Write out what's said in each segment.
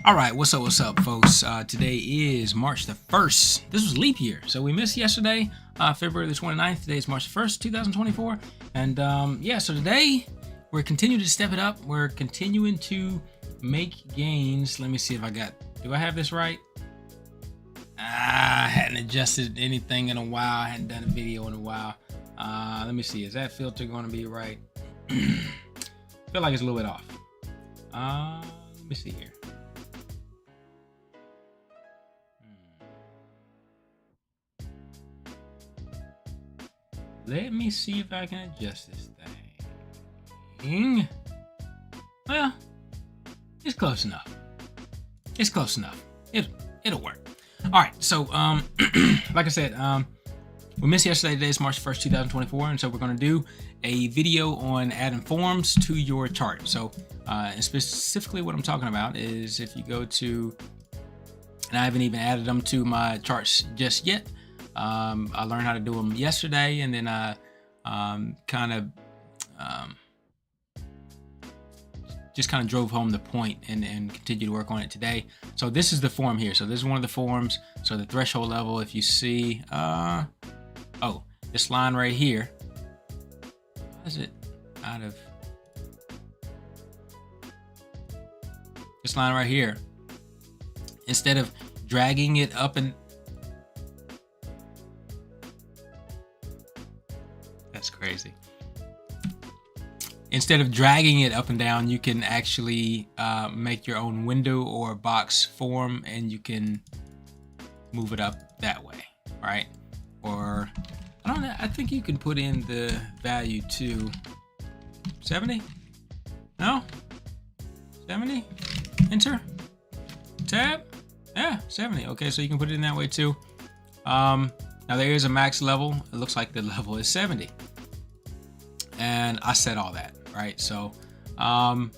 All right, what's up, folks? Today is March the 1st. This was leap year, so we missed yesterday, February the 29th. Today is March the 1st, 2024. And yeah, so today we're continuing to step it up. We're continuing to make gains. Let me see if do I have this right? I hadn't adjusted anything in a while. I hadn't done a video in a while. Let me see, is that filter going to be right? Feel like it's a little bit off. Let me see here. Let me see if I can adjust this thing. Well, it's close enough. It's close enough. It'll work. All right. So, like I said, we missed yesterday. Today is March 1st, 2024, and so we're going to do a video on adding forms to your chart. So, and specifically, what I'm talking about is if you go to, and I haven't even added them to my charts just yet. I learned how to do them yesterday, and then I just kind of drove home the point and continued to work on it today. So this is the form here. So this is one of the forms. So the threshold level, if you see, this line right here. Why is it out of this line right here? Instead of dragging it up and that's crazy. Instead of dragging it up and down, you can actually make your own window or box form, and you can move it up that way, right? Or I don't know. I think you can put in the value to 70. No, 70. Enter. Tab. Yeah, 70. Okay, so you can put it in that way too. Now there is a max level. It looks like the level is 70. And I set all that, right? So I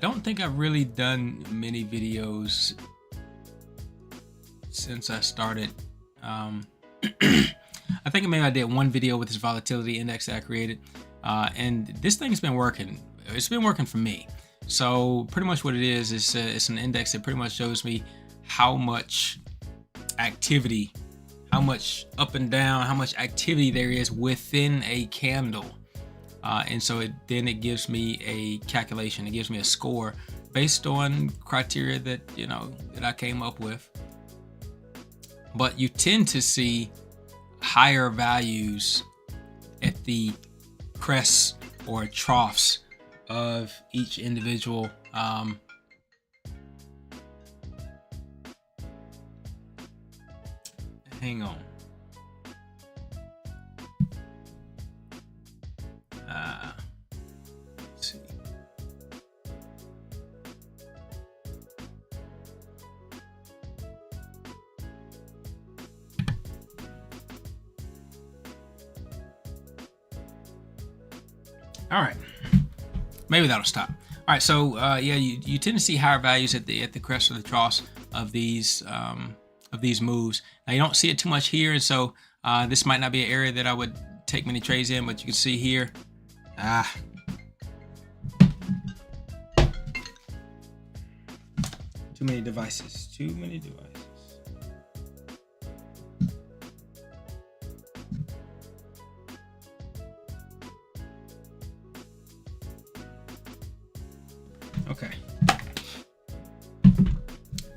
don't think I've really done many videos since I started. I think maybe I did one video with this volatility index that I created. And this thing's been working. It's been working for me. So pretty much what it is it's an index that pretty much shows me how much activity, how much up and down, how much activity there is within a candle. And so then it gives me a calculation. It gives me a score based on criteria that I came up with. But you tend to see higher values at the crests or troughs of each individual hang on. Let's see. All right. Maybe that'll stop. All right. So yeah, you tend to see higher values at the crest or the troughs of these moves. Now you don't see it too much here, and so this might not be an area that I would take many trades in, but you can see here. Too many devices. Okay.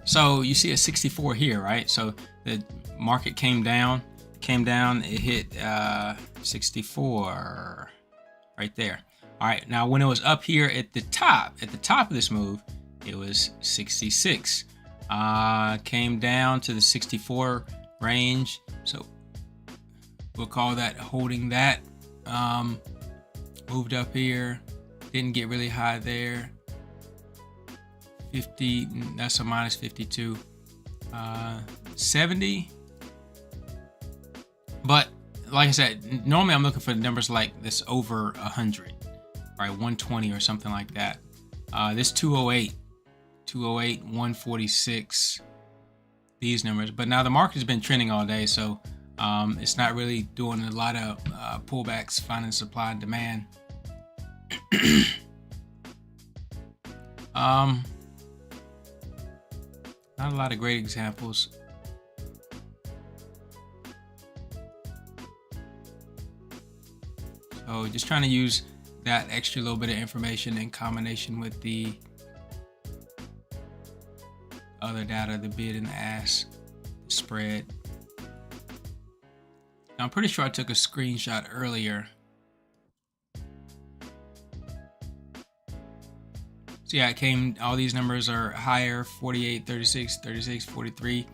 So you see a 64 here, right? So the market came down, it hit 64 right there. All right, now when it was up here at the top of this move, it was 66. Came down to the 64 range. So we'll call that holding that. Moved up here, didn't get really high there. 50, that's a minus 52. 70. But like I said, normally I'm looking for numbers like this over 100, right? 120 or something like that. This 208, 146, these numbers. But now the market has been trending all day, so it's not really doing a lot of pullbacks, finding supply and demand. Not a lot of great examples. So just trying to use that extra little bit of information in combination with the other data, the bid and the ask, the spread. Now, I'm pretty sure I took a screenshot earlier. So yeah, it came, all these numbers are higher, 48, 36, 36, 43.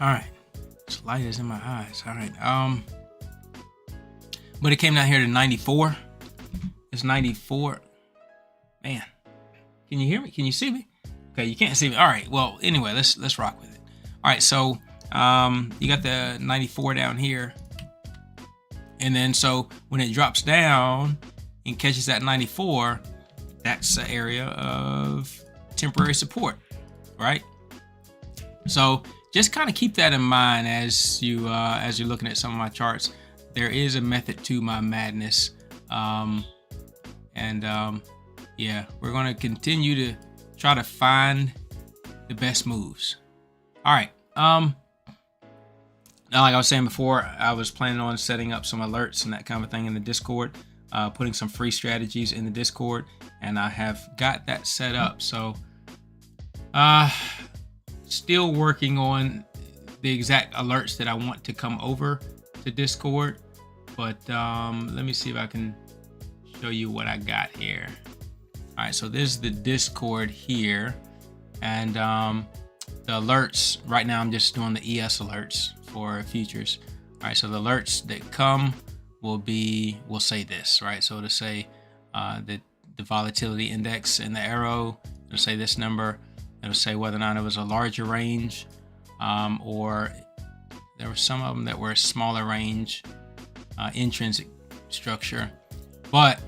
All right, this light is in my eyes. All right, but it came down here to 94. It's 94. Man, can you hear me? Can you see me? Okay, you can't see me. All right, well, anyway, let's rock with it. All right, so you got the 94 down here, and then so when it drops down and catches that 94, that's the area of temporary support, right? So just kind of keep that in mind as you're looking at some of my charts. There is a method to my madness, yeah, we're going to continue to try to find the best moves. All right. Now, like I was saying before, I was planning on setting up some alerts and that kind of thing in the Discord, putting some free strategies in the Discord, and I have got that set up. So, still working on the exact alerts that I want to come over to Discord, but let me see if I can show you what I got here. All right, so this is the Discord here, and the alerts right now I'm just doing the ES alerts for futures. All right, so the alerts that come will say this, right? So it'll say the volatility index in the arrow. It'll say this number. It'll say whether or not it was a larger range, or there were some of them that were a smaller range, intrinsic structure, but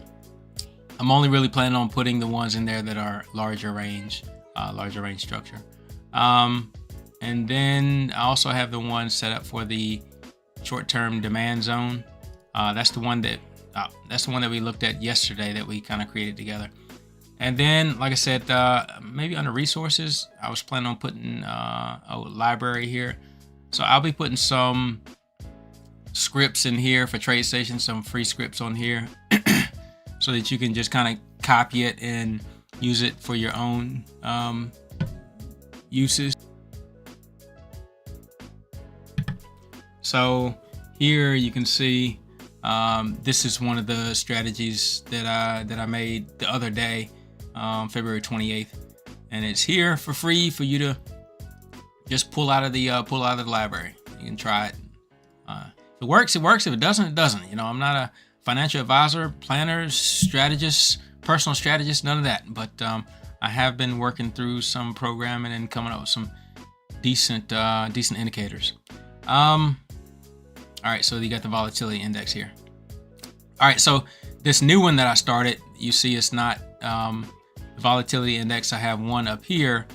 I'm only really planning on putting the ones in there that are larger range structure. And then I also have the one set up for the short-term demand zone. That's the one that we looked at yesterday that we kind of created together. And then, like I said, maybe under resources, I was planning on putting a library here. So I'll be putting some scripts in here for TradeStation, some free scripts on here, so that you can just kind of copy it and use it for your own uses. So here you can see this is one of the strategies that I made the other day, February 28th, and it's here for free for you to just pull out of the library. You can try it. If it works, it works. If it doesn't, it doesn't. You know, I'm not a financial advisor, planner, strategist, personal strategist, none of that. But I have been working through some programming and coming up with some decent indicators. All right, so you got the volatility index here. All right, so this new one that I started, you see it's not the volatility index. I have one up here,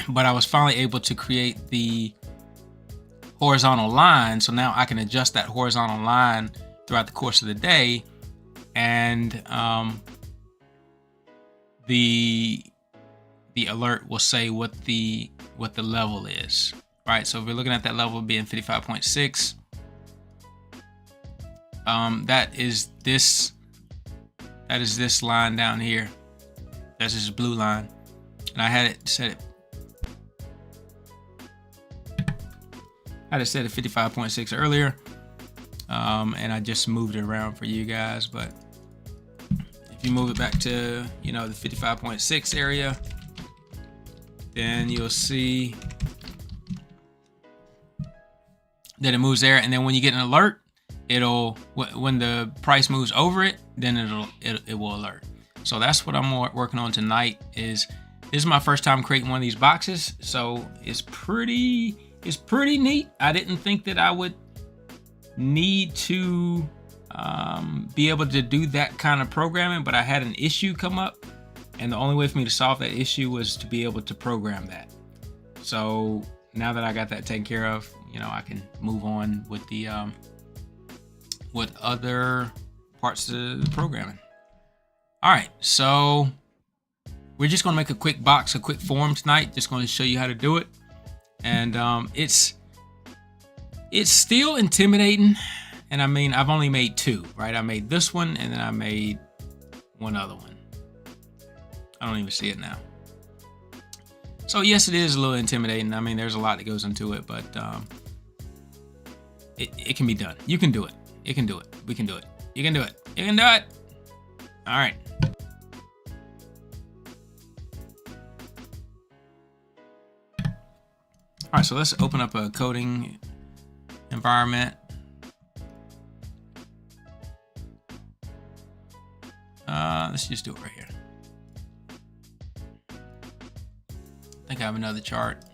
but I was finally able to create the horizontal line. So now I can adjust that horizontal line throughout the course of the day, and the alert will say what the level is. All right, so if we're looking at that level being 55.6. That is this line down here. That's this blue line, and I had it set at 55.6 earlier, and I just moved it around for you guys. But if you move it back to the 55.6 area, then you'll see that it moves there. And then when you get an alert, when the price moves over it, then it will alert. So that's what I'm working on tonight. This is my first time creating one of these boxes, so it's pretty neat. I didn't think that I would need to be able to do that kind of programming, but I had an issue come up, And the only way for me to solve that issue was to be able to program that. So now that I got that taken care of, I can move on with the with other parts of the programming. All right, so we're just going to make a quick box, a quick form tonight. Just going to show you how to do it, and it's still intimidating. And I mean, I've only made 2, right? I made this one, and then I made one other one. I don't even see it now. So yes, it is a little intimidating. I mean, there's a lot that goes into it, but it can be done. You can do it. It can do it. We can do it. You can do it. You can do it. All right. All right, so let's open up a coding environment. Let's just do it right here. I think I have another chart.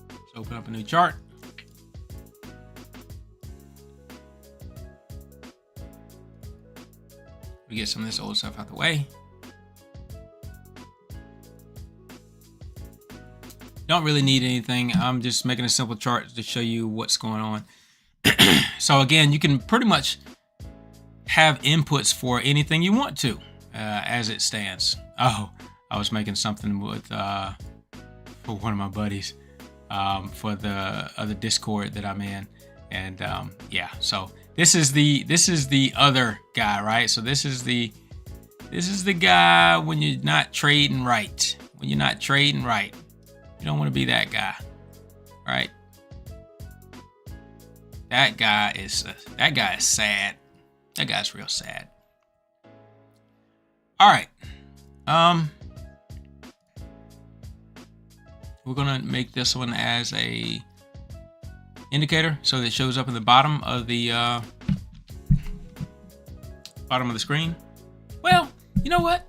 Let's open up a new chart. We get some of this old stuff out the way. Don't really need anything. I'm just making a simple chart to show you what's going on. So again, you can pretty much have inputs for anything you want to, as it stands. Oh, I was making something with for one of my buddies, for the other Discord that I'm in, and yeah. So this is the other guy, right? So this is the guy when you're not trading right. When you're not trading right, you don't want to be that guy, right? That guy is sad. That guy's real sad. All right. We're gonna make this one as a indicator so that it shows up in the bottom of the screen. Well, you know what?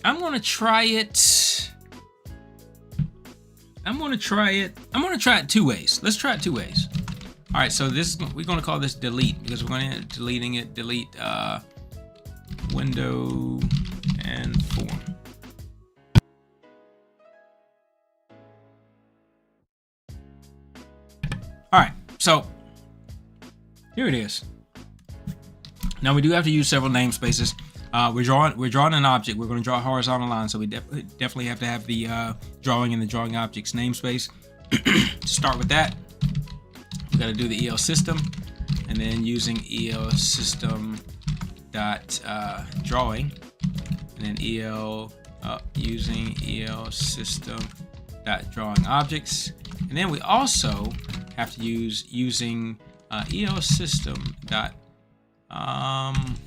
I'm gonna try it. I'm gonna try it 2 ways. Let's try it 2 ways. All right, so we're going to call this delete because we're going to end up deleting it. Delete window and form. All right, so here it is. Now we do have to use several namespaces. We're drawing an object. We're going to draw a horizontal line, so we definitely have to have the drawing in the drawing objects namespace. To start with that, we got to do the EL system, and then using EL system dot drawing, and then using EL system dot drawing objects, and then we also have to use using EL system dot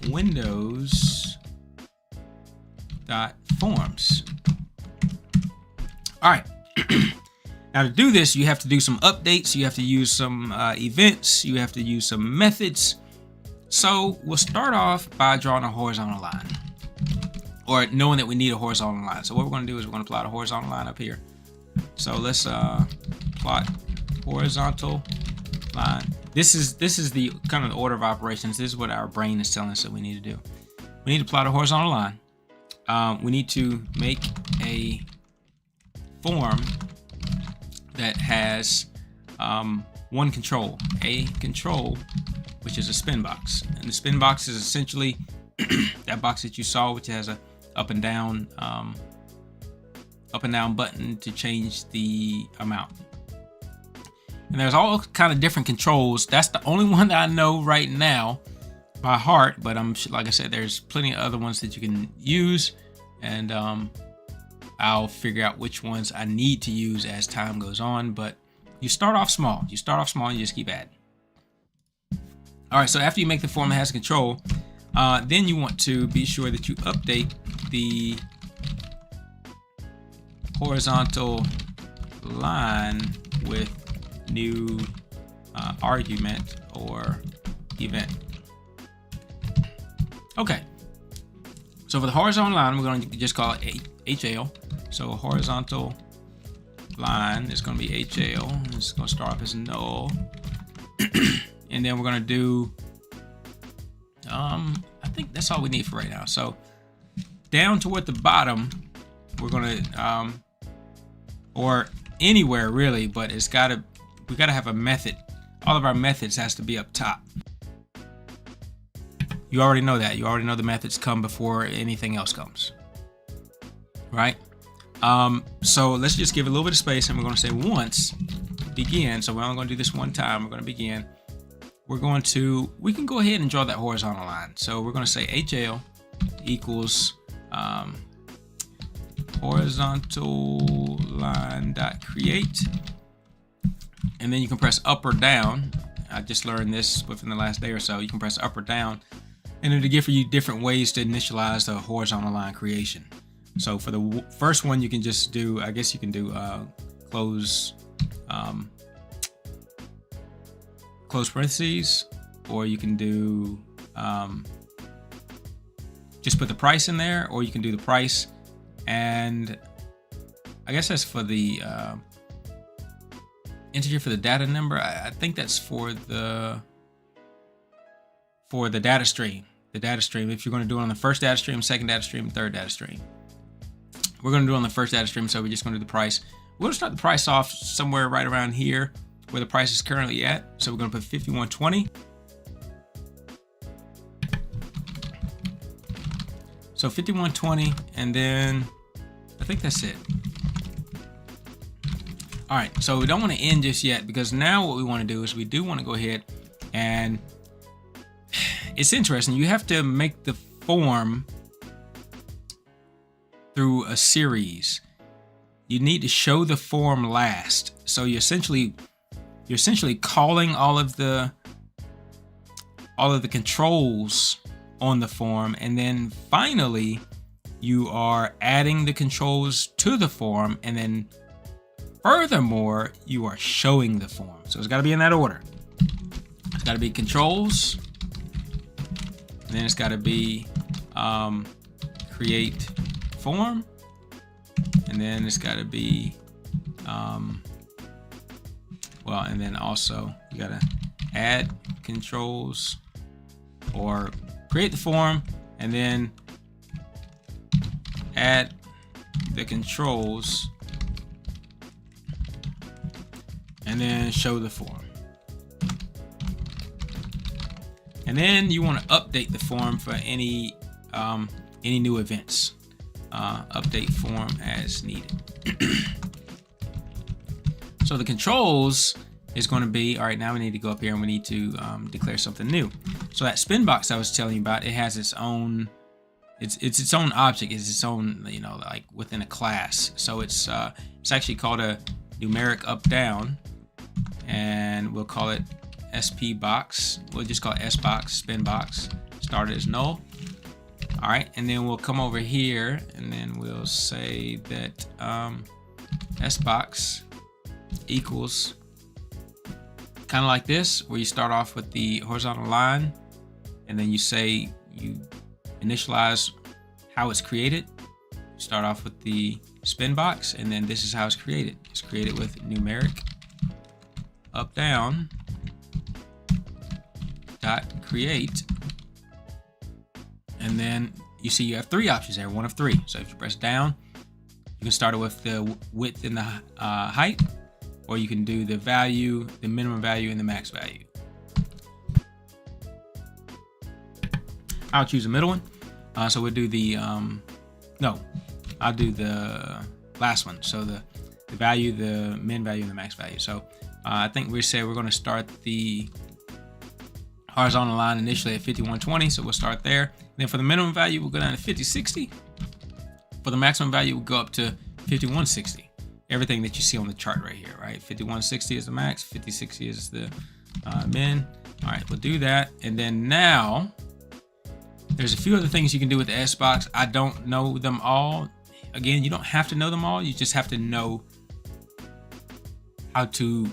windows dot forms. All right. Now to do this, you have to do some updates, you have to use some events, you have to use some methods. So we'll start off by drawing a horizontal line, or knowing that we need a horizontal line. So what we're going to do is we're going to plot a horizontal line up here. So let's plot horizontal line. This is the kind of the order of operations. This is what our brain is telling us that we need to do. We need to plot a horizontal line. We need to make a form that has one control, a control, which is a spin box. And the spin box is essentially that box that you saw, which has a up and down button to change the amount. And there's all kind of different controls. That's the only one that I know right now by heart, but like I said, there's plenty of other ones that you can use, and I'll figure out which ones I need to use as time goes on. But you start off small. You just keep adding. All right, so after you make the form that has control, then you want to be sure that you update the horizontal line with new argument or event. Okay, so for the horizontal line, we're going to just call it HL. So horizontal line is going to be HL. It's going to start off as null. And then we're going to do I think that's all we need for right now. So down toward the bottom, we're gonna or anywhere really, but we gotta have a method. All of our methods has to be up top. You already know that. You already know the methods come before anything else comes, right? So let's just give it a little bit of space, and we're going to say once begin. So we're only going to do this one time. We're going to begin. We can go ahead and draw that horizontal line. So we're going to say HL equals horizontal line dot create, and then you can press up or down. I just learned this within the last day or so. You can press up or down, and it'll give you different ways to initialize the horizontal line creation. So for the first one, you can just do, I guess you can do close parentheses, or you can do just put the price in there, or you can do the price, and I guess that's for the integer for the data number. I think that's for the data stream. The data stream, if you're going to do it on the first data stream, second data stream, third data stream. We're going to do it on the first data stream, so we're just going to do the price. We're going to start the price off somewhere right around here where the price is currently at. So we're going to put 5120. So 5120, and then I think that's it. All right, so we don't want to end just yet, because now what we want to do is we do want to go ahead, and it's interesting. You have to make the form through a series. You need to show the form last. So you're essentially calling all of the controls on the form, and then finally you are adding the controls to the form, and then furthermore you are showing the form. So it's got to be in that order. It's got to be controls, and then it's got to be create form, and then it's got to be and then also you got to add controls, or create the form and then add the controls and then show the form. And then you want to update the form for any new events. Update form as needed. So the controls is going to be, all right, now we need to go up here and we need to declare something new. So that spin box I was telling you about, it has its own, it's its own object, it's its own, like within a class. So it's actually called a numeric up down, and we'll call it SP box. We'll just call it S box, spin box, start as null. All right, and then we'll come over here and then we'll say that S box equals kind of like this, where you start off with the horizontal line and then you say you initialize how it's created. Start off with the spin box, and then this is how it's created. It's created with numeric up down dot create, and then you see you have three options there, one of three. So if you press down, you can start it with the width and the height, or you can do the value, the minimum value, and the max value. I'll choose the middle one. So we'll do the, I'll do the last one. So the value, the min value, and the max value. So I think we said we're going to start the horizontal line initially at 5120. So we'll start there. Then for the minimum value, we'll go down to 5060. For the maximum value, we'll go up to 5160. Everything that you see on the chart right here, right? 5160 is the max, 5060 is the min. All right, we'll do that. And then now, there's a few other things you can do with the S box. I don't know them all. Again, you don't have to know them all. You just have to know how to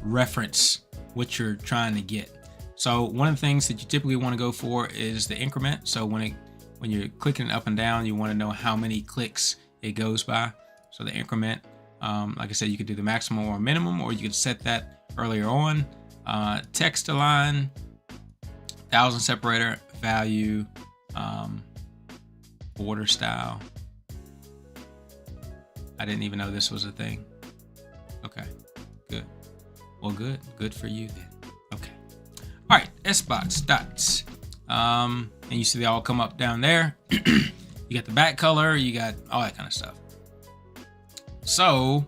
reference what you're trying to get. So one of the things that you typically want to go for is the increment. So when you're clicking up and down, you want to know how many clicks it goes by. So the increment, like I said, you could do the maximum or minimum, or you could set that earlier on. Text align, 1000 separator, value border style. I didn't even know this was a thing. Okay, good. Well, good for you then. Okay. All right, SBox dots. And you see they all come up down there. You got the back color, you got all that kind of stuff. So,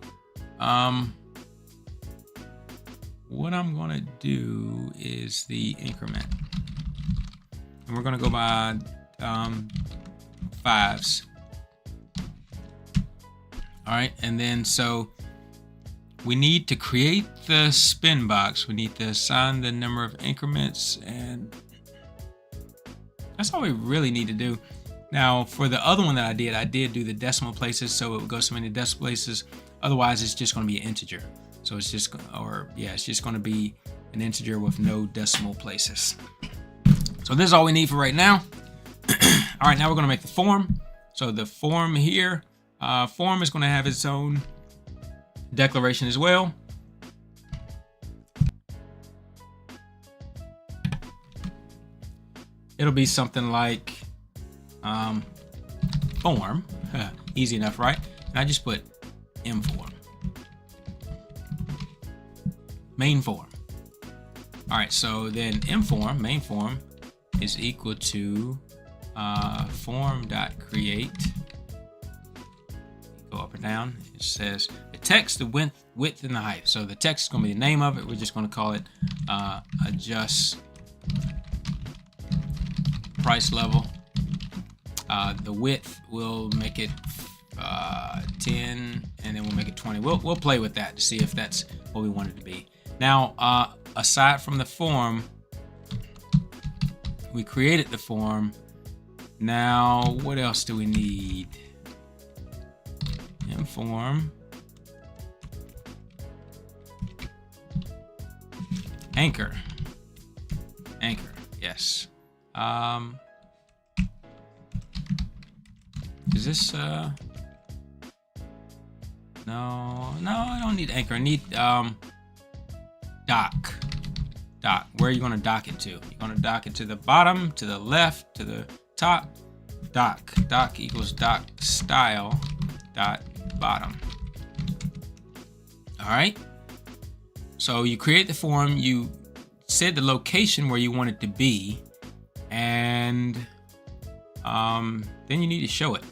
what I'm gonna do is the increment. And we're gonna go by fives. All right, and then so we need to create the spin box. We need to assign the number of increments, and that's all we really need to do. Now, for the other one that I did do the decimal places, so it would go so many decimal places. Otherwise, it's just going to be an integer. So it's just, it's just going to be an integer with no decimal places. So this is all we need for right now. All right, now we're going to make the form. So the form here, form is going to have its own declaration as well. It'll be something like form. Easy enough, right? And I just put M form. Main form. All right, so then M form, main form, is equal to form.create. Go up or down. It says the text, the width, and the height. So the text is going to be the name of it. We're just going to call it adjust price level. The width, we'll make it 10, and then we'll make it 20. We'll play with that to see if that's what we want it to be. Now, aside from the form, we created the form. Now, what else do we need? Form. Anchor. Yes. Is this no, I don't need anchor. I need dock. Where are you going to dock it to? You're going to dock it to the bottom, to the left, to the top. Dock equals dock style dot bottom. All right, so you create the form, you said the location where you want it to be, and then you need to show it.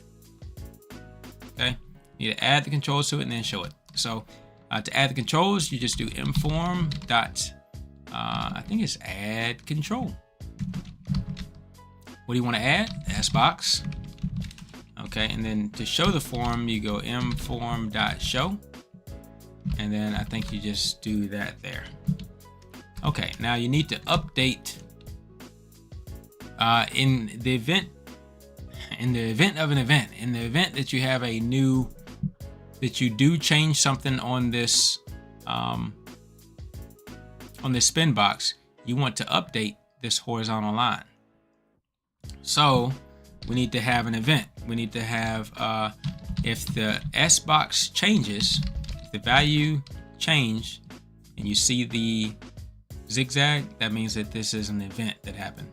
Okay, you need to add the controls to it and then show it. So to add the controls, you just do mform dot I think it's add control. What do you want to add? The SBox. Okay, and then to show the form, you go mform.show, and then I think you just do that there. Okay, now you need to update in the event of an event, in the event that you have a new, that you do change something on this spin box, you want to update this horizontal line. So we need to have an event. We need to have, if the SBox changes, if the value change, and you see the zigzag, that means that this is an event that happened.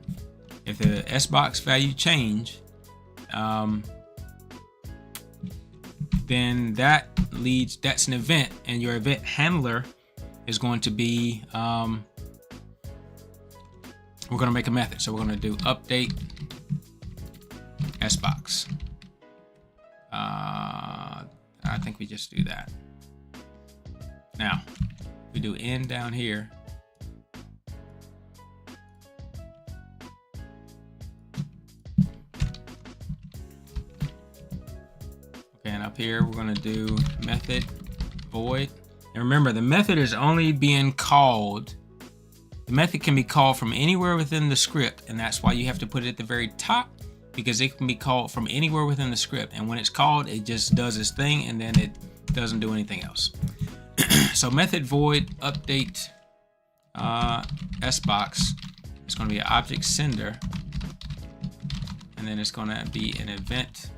If the SBox value change, then that's an event, and your event handler is going to be, we're going to make a method. So we're going to do update SBox. I think we just do that. Now, we do end down here. Okay, and up here we're going to do method void. And remember, the method is only being called. The method can be called from anywhere within the script, and that's why you have to put it at the very top, because it can be called from anywhere within the script. And when it's called, it just does its thing, and then it doesn't do anything else. So method void update SBox. It's going to be an object sender, and then it's going to be an event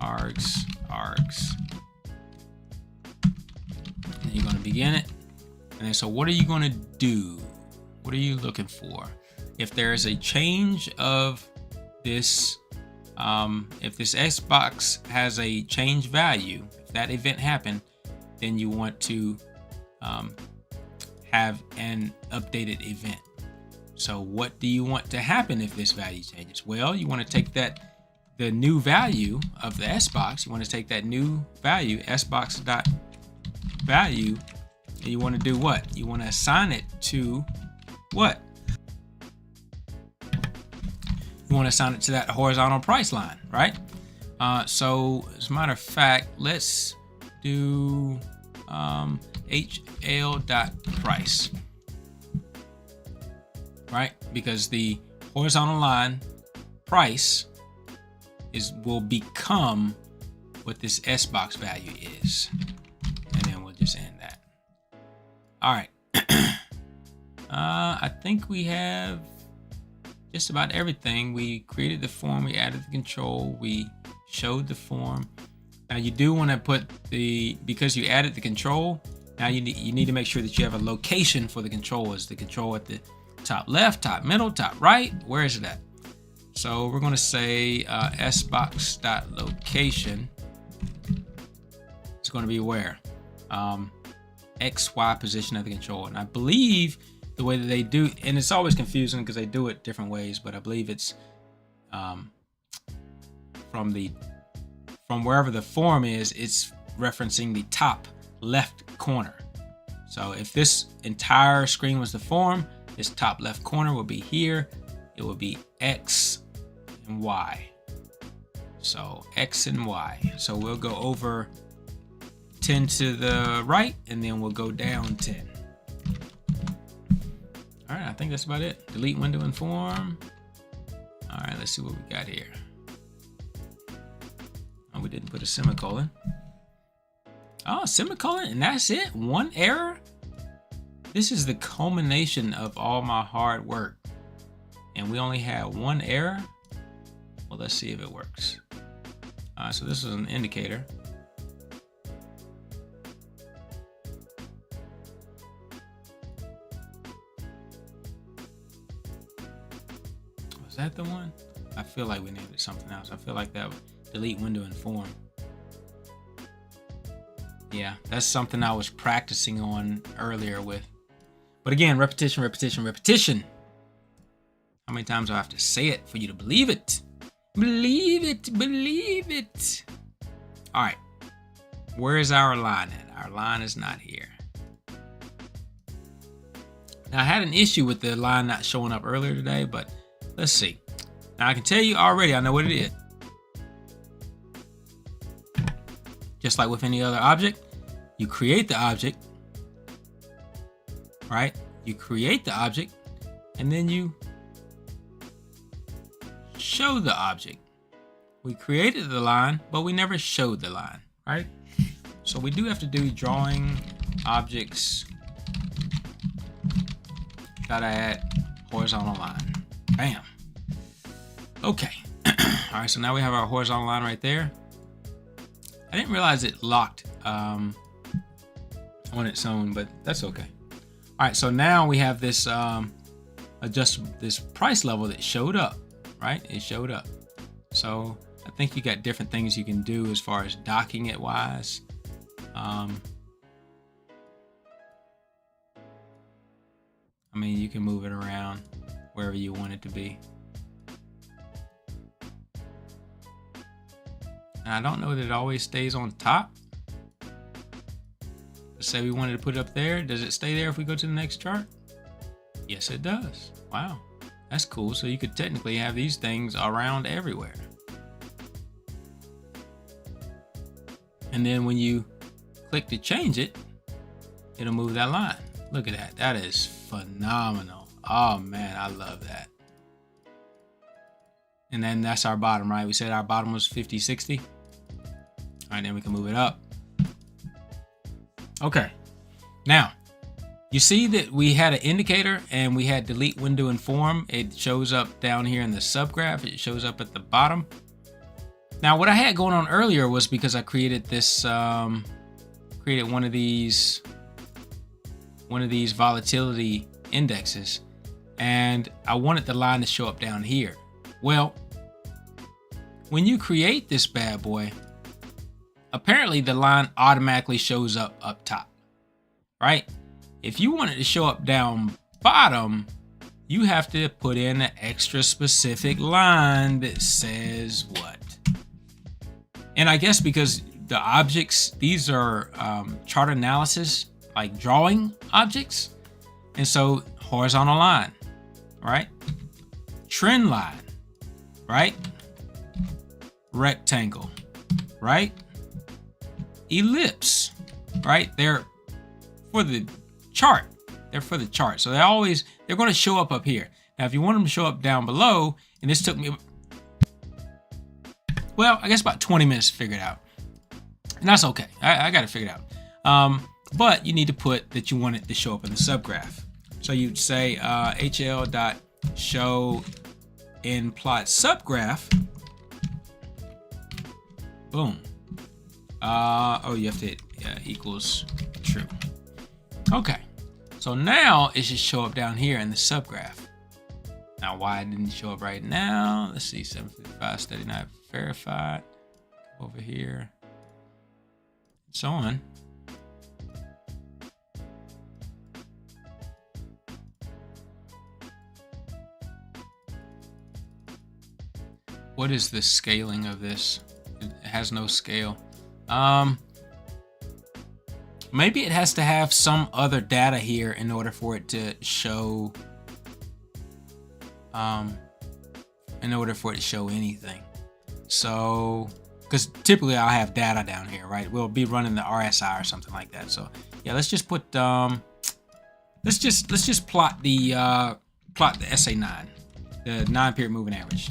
args. And you're going to begin it. And then, so what are you going to do? What are you looking for? If there is a change of this S box has a change value, if that event happened, then you want to have an updated event. So what do you want to happen if this value changes? Well, you want to take the new value of the S box, you want to take that new value, S box dot value, and you want to do what? You want to assign it to what? You want to assign it to that horizontal price line, right? So as a matter of fact, let's do HL.price, right? Because the horizontal line price will become what this S box value is. And then we'll just end that. All right. I think we have just about everything. We created the form, we added the control, we showed the form. Now you do want to put because you added the control, now you need to make sure that you have a location for the control. Is the control at the top left, top middle, top right? Where is it at? So we're going to say sbox.location. It's going to be where? XY position of the control. And I believe the way that they do, and it's always confusing because they do it different ways, but I believe it's from wherever the form is, it's referencing the top left corner. So if this entire screen was the form, this top left corner will be here. It will be X and Y. So X and Y. So we'll go over 10 to the right, and then we'll go down 10. All right, I think that's about it. Delete window and form. All right, let's see what we got here. Oh, we didn't put a semicolon. Oh, semicolon, and that's it? One error? This is the culmination of all my hard work. And we only had one error? Well, let's see if it works. So this is an indicator. Was that the one? I feel like we named it something else. I feel like that would delete window and form. Yeah, that's something I was practicing on earlier with. But again, repetition, repetition, repetition. How many times do I have to say it for you to believe it? Believe it, believe it. All right, where is our line at? Our line is not here. Now, I had an issue with the line not showing up earlier today, but let's see. Now, I can tell you already, I know what it is. Just like with any other object, you create the object, right? You create the object, and then you show the object. We created the line, but we never showed the line, right? So we do have to do drawing objects. Gotta add horizontal line. Bam. Okay. All right, so now we have our horizontal line right there. I didn't realize it locked on its own, but that's okay. All right, so now we have this this price level that showed up, right? It showed up. So I think you got different things you can do as far as docking it wise. I mean, you can move it around wherever you want it to be. And I don't know that it always stays on top. Let's say we wanted to put it up there. Does it stay there if we go to the next chart? Yes, it does. Wow, that's cool. So you could technically have these things around everywhere. And then when you click to change it, it'll move that line. Look at that. That is phenomenal. Oh man, I love that. And then that's our bottom, right? We said our bottom was 50, 60. All right, then we can move it up. Okay. Now, you see that we had an indicator and we had delete window and form. It shows up down here in the subgraph. It shows up at the bottom. Now, what I had going on earlier was because I created this, created one of these volatility indexes, and I wanted the line to show up down here. Well, when you create this bad boy, apparently the line automatically shows up top, right? If you want it to show up down bottom, you have to put in an extra specific line that says what? And I guess because the objects, these are chart analysis, like drawing objects. And so horizontal line, right? Trend line, right? Rectangle, right? Ellipse, right? They're for the chart. They're for the chart. So they're going to show up here. Now, if you want them to show up down below, and this took me, well, I guess about 20 minutes to figure it out. And that's okay. I got to figure it out. But you need to put that you want it to show up in the subgraph. So you'd say hl.show in plot subgraph. Boom. Oh, you have to hit equals true. Okay. So now it should show up down here in the subgraph. Now, why it didn't show up right now? Let's see, 755 study not verified. Over here. So on. What is the scaling of this? It has no scale. Maybe it has to have some other data here in order for it to show anything. So, because typically I'll have data down here, right? We'll be running the RSI or something like that. So yeah, let's just put let's just plot the SA9, the 9-period moving average.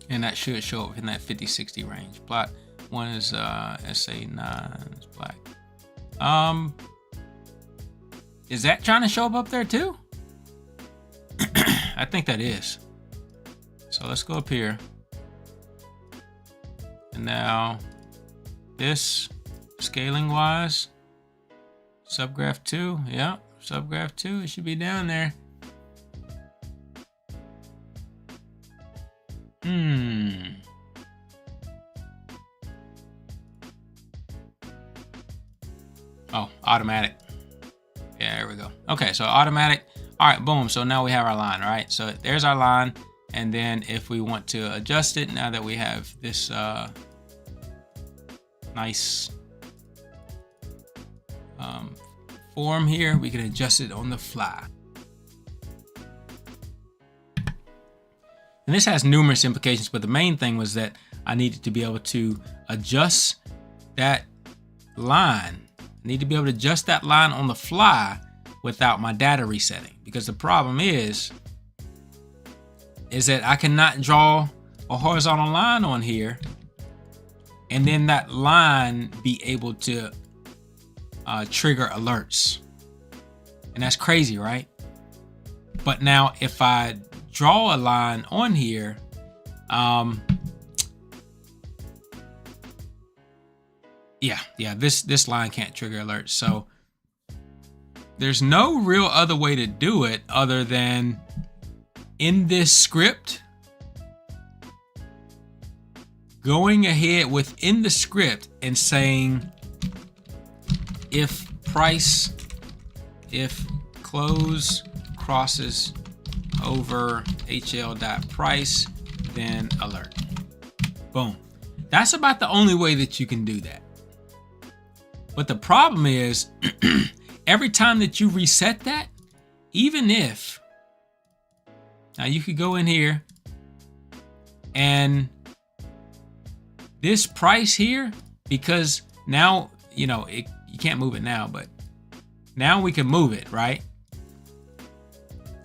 And that should show up in that 50-60 range. Plot 1 is SA9 is black. Is that trying to show up there too? I think that is. So let's go up here. And now this scaling wise, subgraph 2, yeah, subgraph 2, it should be down there. Oh, automatic. Yeah, there we go. Okay, so automatic. All right, boom. So now we have our line, right? So there's our line. And then if we want to adjust it, now that we have this nice form here, we can adjust it on the fly. And this has numerous implications, but the main thing was that I needed to be able to adjust that line. I need to be able to adjust that line on the fly without my data resetting. Because the problem is that I cannot draw a horizontal line on here and then that line be able to trigger alerts. And that's crazy, right? But now if I draw a line on here, this line can't trigger alerts. So there's no real other way to do it other than in this script, going ahead within the script and saying if close crosses over hl.price, then alert. Boom. That's about the only way that you can do that. But the problem is every time that you reset that, even if, now you could go in here and this price here, because now, you know, you can't move it now, but now we can move it, right?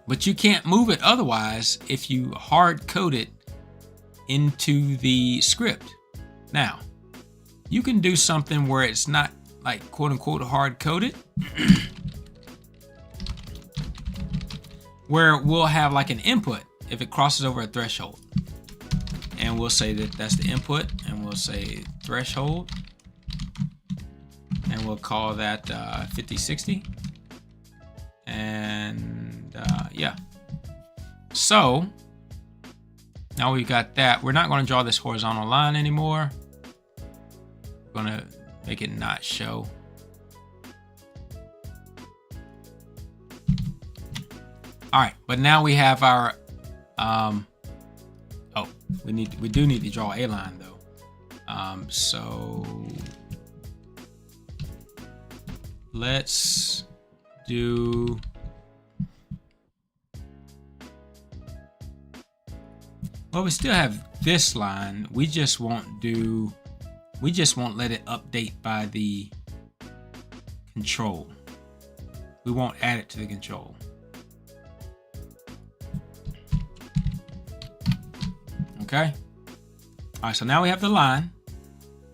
But you can't move it otherwise if you hard code it into the script. Now, you can do something where it's not like quote unquote hard coded, where we'll have like an input if it crosses over a threshold. And we'll say that that's the input, and we'll say threshold, and we'll call that 50-60. And yeah. So now we've got that. We're not going to draw this horizontal line anymore. We're going to make it not show. All right, but now we have our we do need to draw a line though. So let's do well, we still have this line. We just won't let it update by the control. We won't add it to the control. Okay. All right, so now we have the line,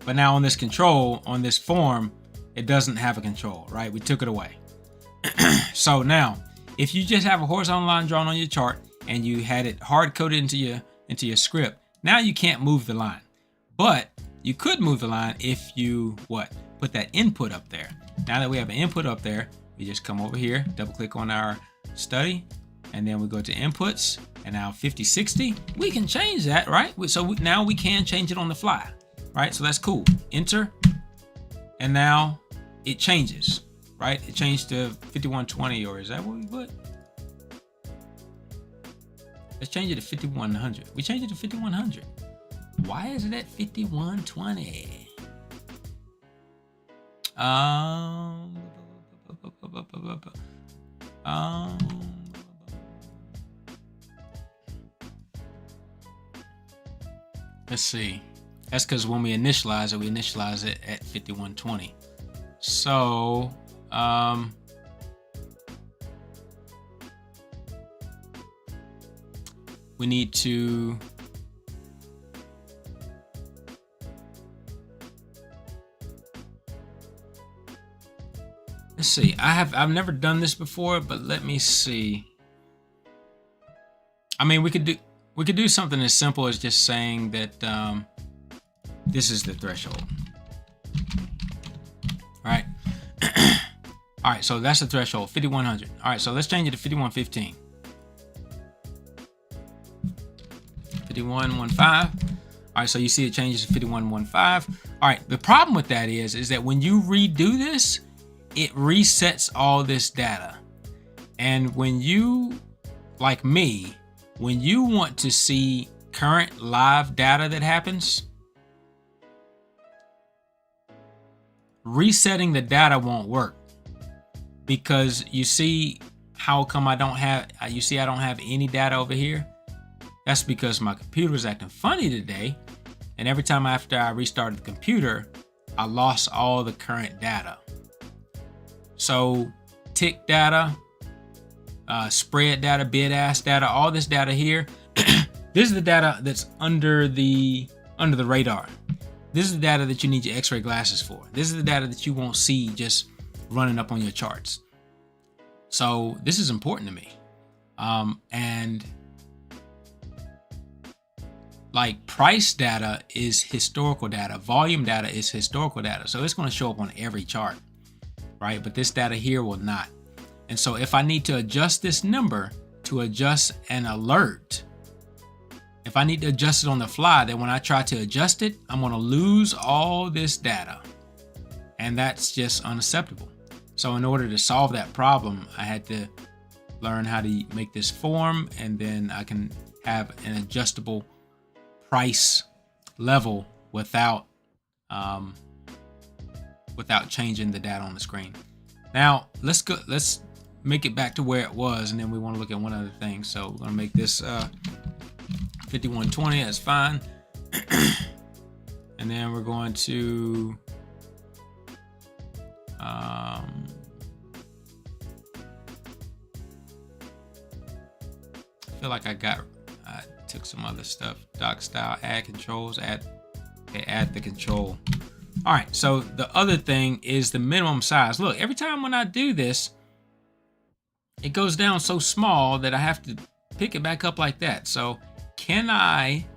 but now on this control, on this form, it doesn't have a control, right? We took it away. So now, if you just have a horizontal line drawn on your chart and you had it hard-coded into your script, now you can't move the line. But you could move the line if you put that input up there. Now that we have an input up there, we just come over here, double-click on our study, and then we go to inputs, and now 50/60, we can change that, right? So now we can change it on the fly, right? So that's cool. Enter, and now it changes, right? It changed to 5120, or is that what we put? Let's change it to 5100. We changed it to 5100. Why is it at 5120? Let's see. That's because when we initialize it at 5120. So we need to let's see. I've never done this before, but let me see. I mean, we could do something as simple as just saying that this is the threshold. All right. All right, so that's the threshold, 5100. All right, so let's change it to 5115. 5115. All right, so you see it changes to 5115. All right, the problem with that is that when you redo this, it resets all this data. And when you, like me, when you want to see current live data that happens, resetting the data won't work, because you see how come I don't have any data over here? That's because my computer is acting funny today, and every time after I restarted the computer, I lost all the current data. So tick data, spread data, bid ask data, all this data here. This is the data that's under the radar. This is the data that you need your x-ray glasses for. This is the data that you won't see just running up on your charts. So this is important to me. And like price data is historical data, volume data is historical data. So it's going to show up on every chart, right? But this data here will not. And so if I need to adjust this number to adjust an alert, if I need to adjust it on the fly, then when I try to adjust it, I'm going to lose all this data. And that's just unacceptable. So in order to solve that problem, I had to learn how to make this form, and then I can have an adjustable price level without changing the data on the screen. Now let's make it back to where it was, and then we want to look at one other thing. So we're going to make this 5120. That's fine. And then we're going to I feel like I took some other stuff. Doc style, add controls, add the control. All right, so the other thing is the minimum size. Look, every time when I do this, it goes down so small that I have to pick it back up like that. So can I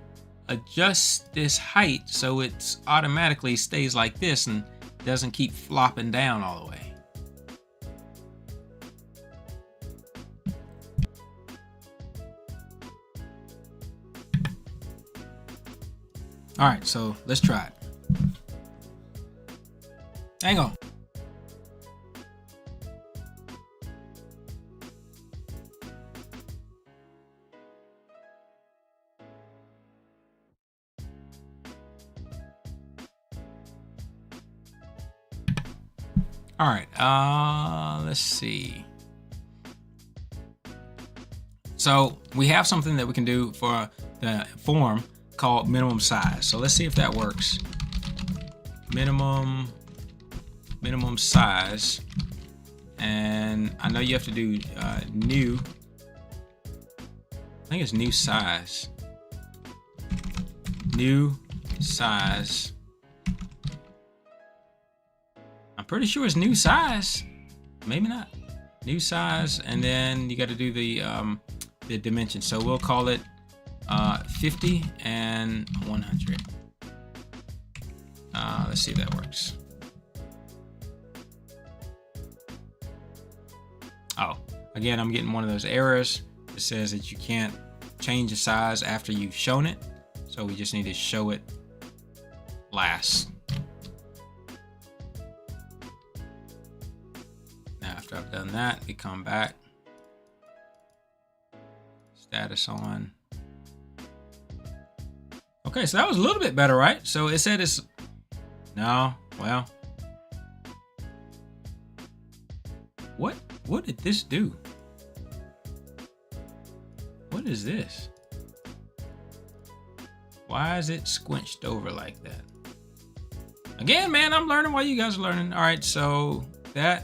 adjust this height so it automatically stays like this and doesn't keep flopping down all the way? All right, so let's try it. Hang on. All right, let's see. So we have something that we can do for the form called minimum size. So let's see if that works. Minimum size, and I know you have to do new. I think it's new size. New size. I'm pretty sure it's new size. Maybe not. New size, and then you got to do the dimension. So we'll call it 50 and 100. Let's see if that works. Oh, again, I'm getting one of those errors. It says that you can't change the size after you've shown it. So we just need to show it last. Now, after I've done that, we come back. Status on. Okay, so that was a little bit better, right? So it said it's, no, well. What did this do? What is this? Why is it squinched over like that? Again, man, I'm learning while you guys are learning. All right, so that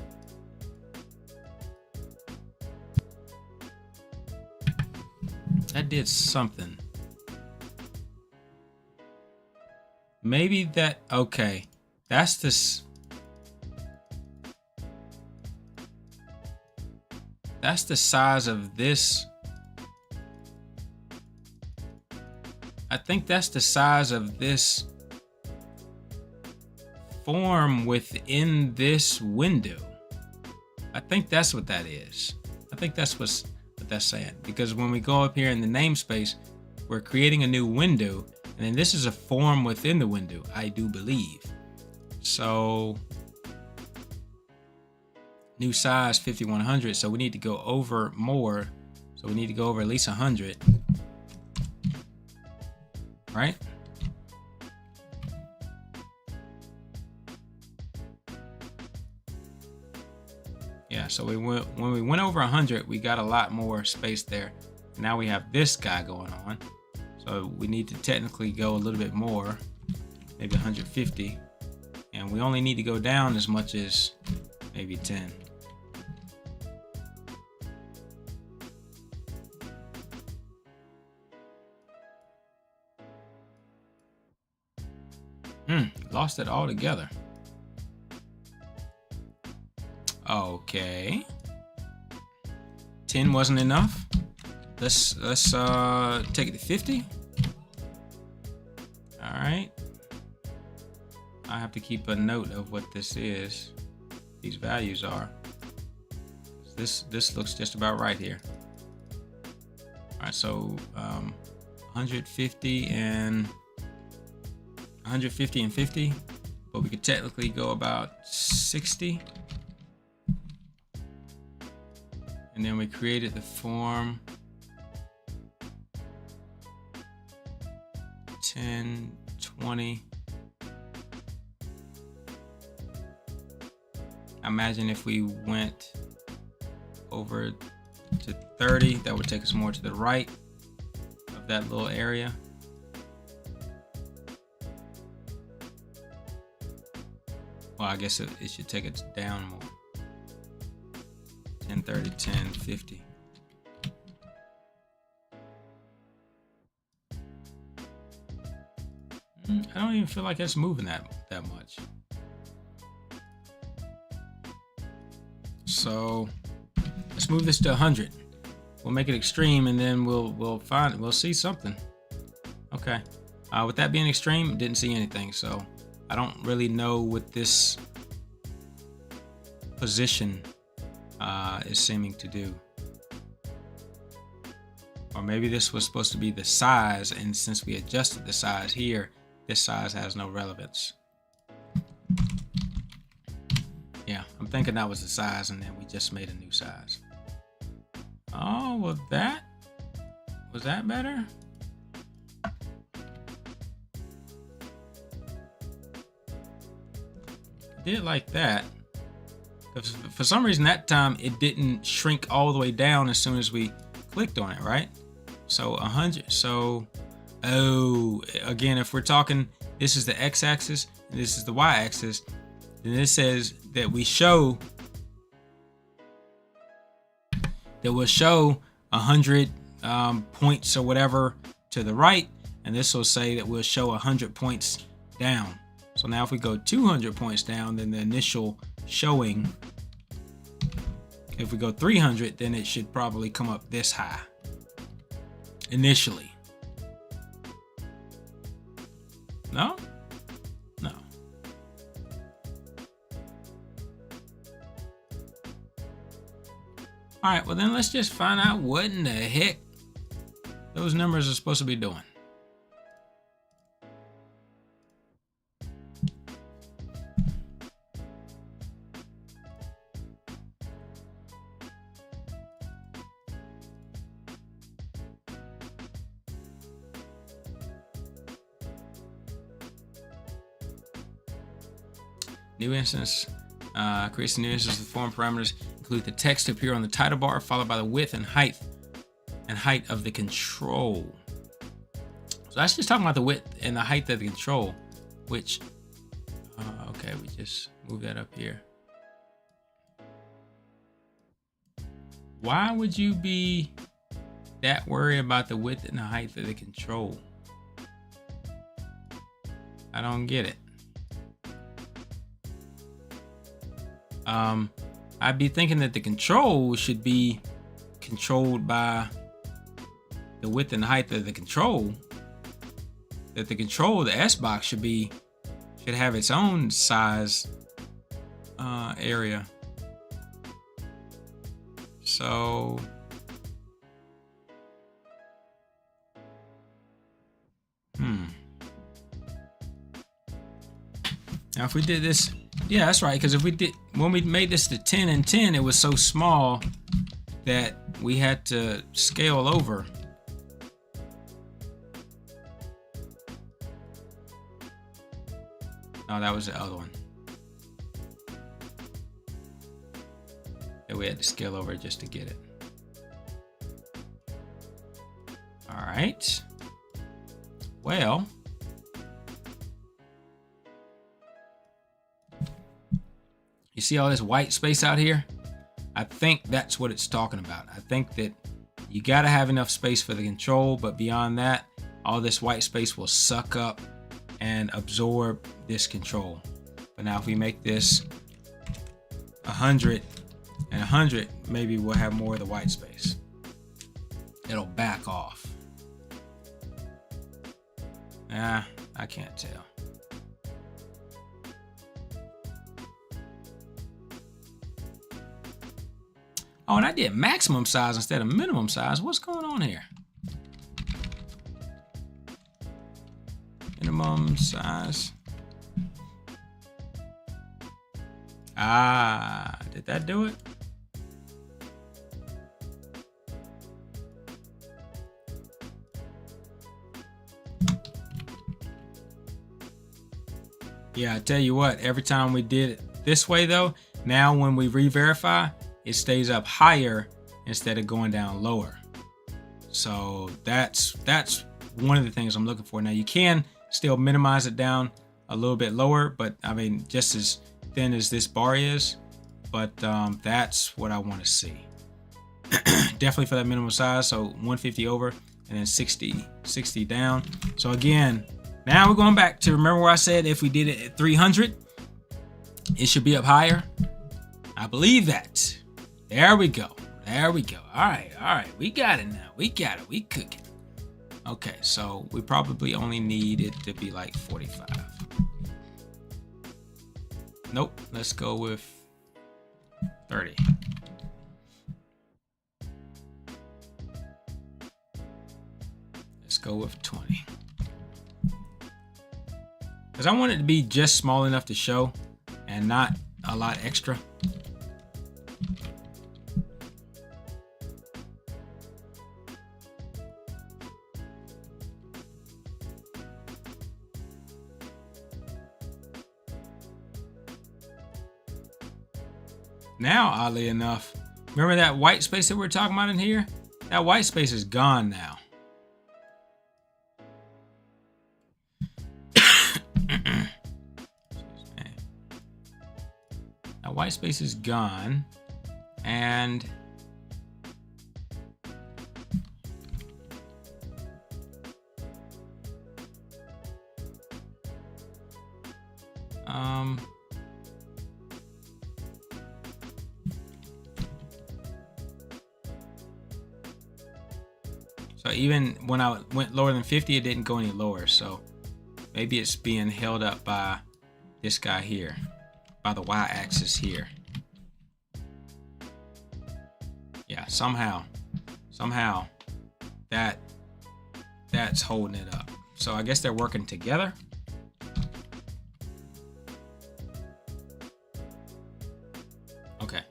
did something. Maybe that, okay. That's this. That's the size of this. I think that's the size of this form within this window. I think that's what that is. I think that's what that's saying. Because when we go up here in the namespace, we're creating a new window, and then this is a form within the window, I do believe. So new size 5100, so we need to go over more. So we need to go over at least 100, right? Yeah, so when we went over 100, we got a lot more space there. Now we have this guy going on, so we need to technically go a little bit more, maybe 150, and we only need to go down as much as maybe 10. Lost it all together. Okay. 10 wasn't enough. Let's take it to 50. All right. I have to keep a note of what this is. These values are. This looks just about right here. All right, so 150 and 50, but we could technically go about 60. And then we created the form 10, 20. Imagine if we went over to 30, that would take us more to the right of that little area. Well, I guess it should take it down more. 10, 30, 10, 50. I don't even feel like it's moving that much. So let's move this to 100. We'll make it extreme, and then we'll see something. Okay. With that being extreme, didn't see anything, so I don't really know what this position is seeming to do. Or maybe this was supposed to be the size, and since we adjusted the size here, this size has no relevance. Yeah, I'm thinking that was the size, and then we just made a new size. Oh, well, was that better? Did like that. For some reason that time it didn't shrink all the way down as soon as we clicked on it, right? So 100. So, oh, again, if we're talking, this is the x-axis and this is the y-axis, then this says that we'll show 100 points or whatever to the right, and this will say that we'll show 100 points down. So now if we go 200 points down, then the initial showing, if we go 300, then it should probably come up this high initially. No? No. All right, well then let's just find out what in the heck those numbers are supposed to be doing. New instance creates a new instance with form parameters. Include the text to appear on the title bar, followed by the width and height of the control. So that's just talking about the width and the height of the control, which, okay, we just move that up here. Why would you be that worried about the width and the height of the control? I don't get it. I'd be thinking that the control should be controlled by the width and height of the control. That the control, the S box should have its own size area. So now if we did this, yeah, that's right, because if we did, when we made this to 10 and 10, it was so small that we had to scale over. No, that was the other one. Yeah, we had to scale over just to get it. All right. Well, you see all this white space out here? I think that's what it's talking about. I think that you got to have enough space for the control, but beyond that, all this white space will suck up and absorb this control. But now if we make this 100 and 100, maybe we'll have more of the white space. It'll back off. I can't tell. Oh, and I did maximum size instead of minimum size. What's going on here? Minimum size. Did that do it? Yeah, I tell you what, every time we did it this way though, now when we re-verify, it stays up higher instead of going down lower. So that's one of the things I'm looking for. Now you can still minimize it down a little bit lower, but I mean just as thin as this bar is, but that's what I want to see. Definitely for that minimum size, so 150 over and then 60 down. So again, now we're going back to, remember where I said if we did it at 300, it should be up higher. I believe that. There we go. There we go. All right. We got it now. We got it. We cooking. Okay, so we probably only need it to be like 45. Nope. Let's go with 30. Let's go with 20. because I want it to be just small enough to show and not a lot extra. Now, oddly enough, remember that white space that we were talking about in here? That white space is gone now. That white space is gone, and so even when I went lower than 50, it didn't go any lower. So maybe it's being held up by this guy here, by the y-axis here. Yeah, somehow that's holding it up. So I guess they're working together. Okay.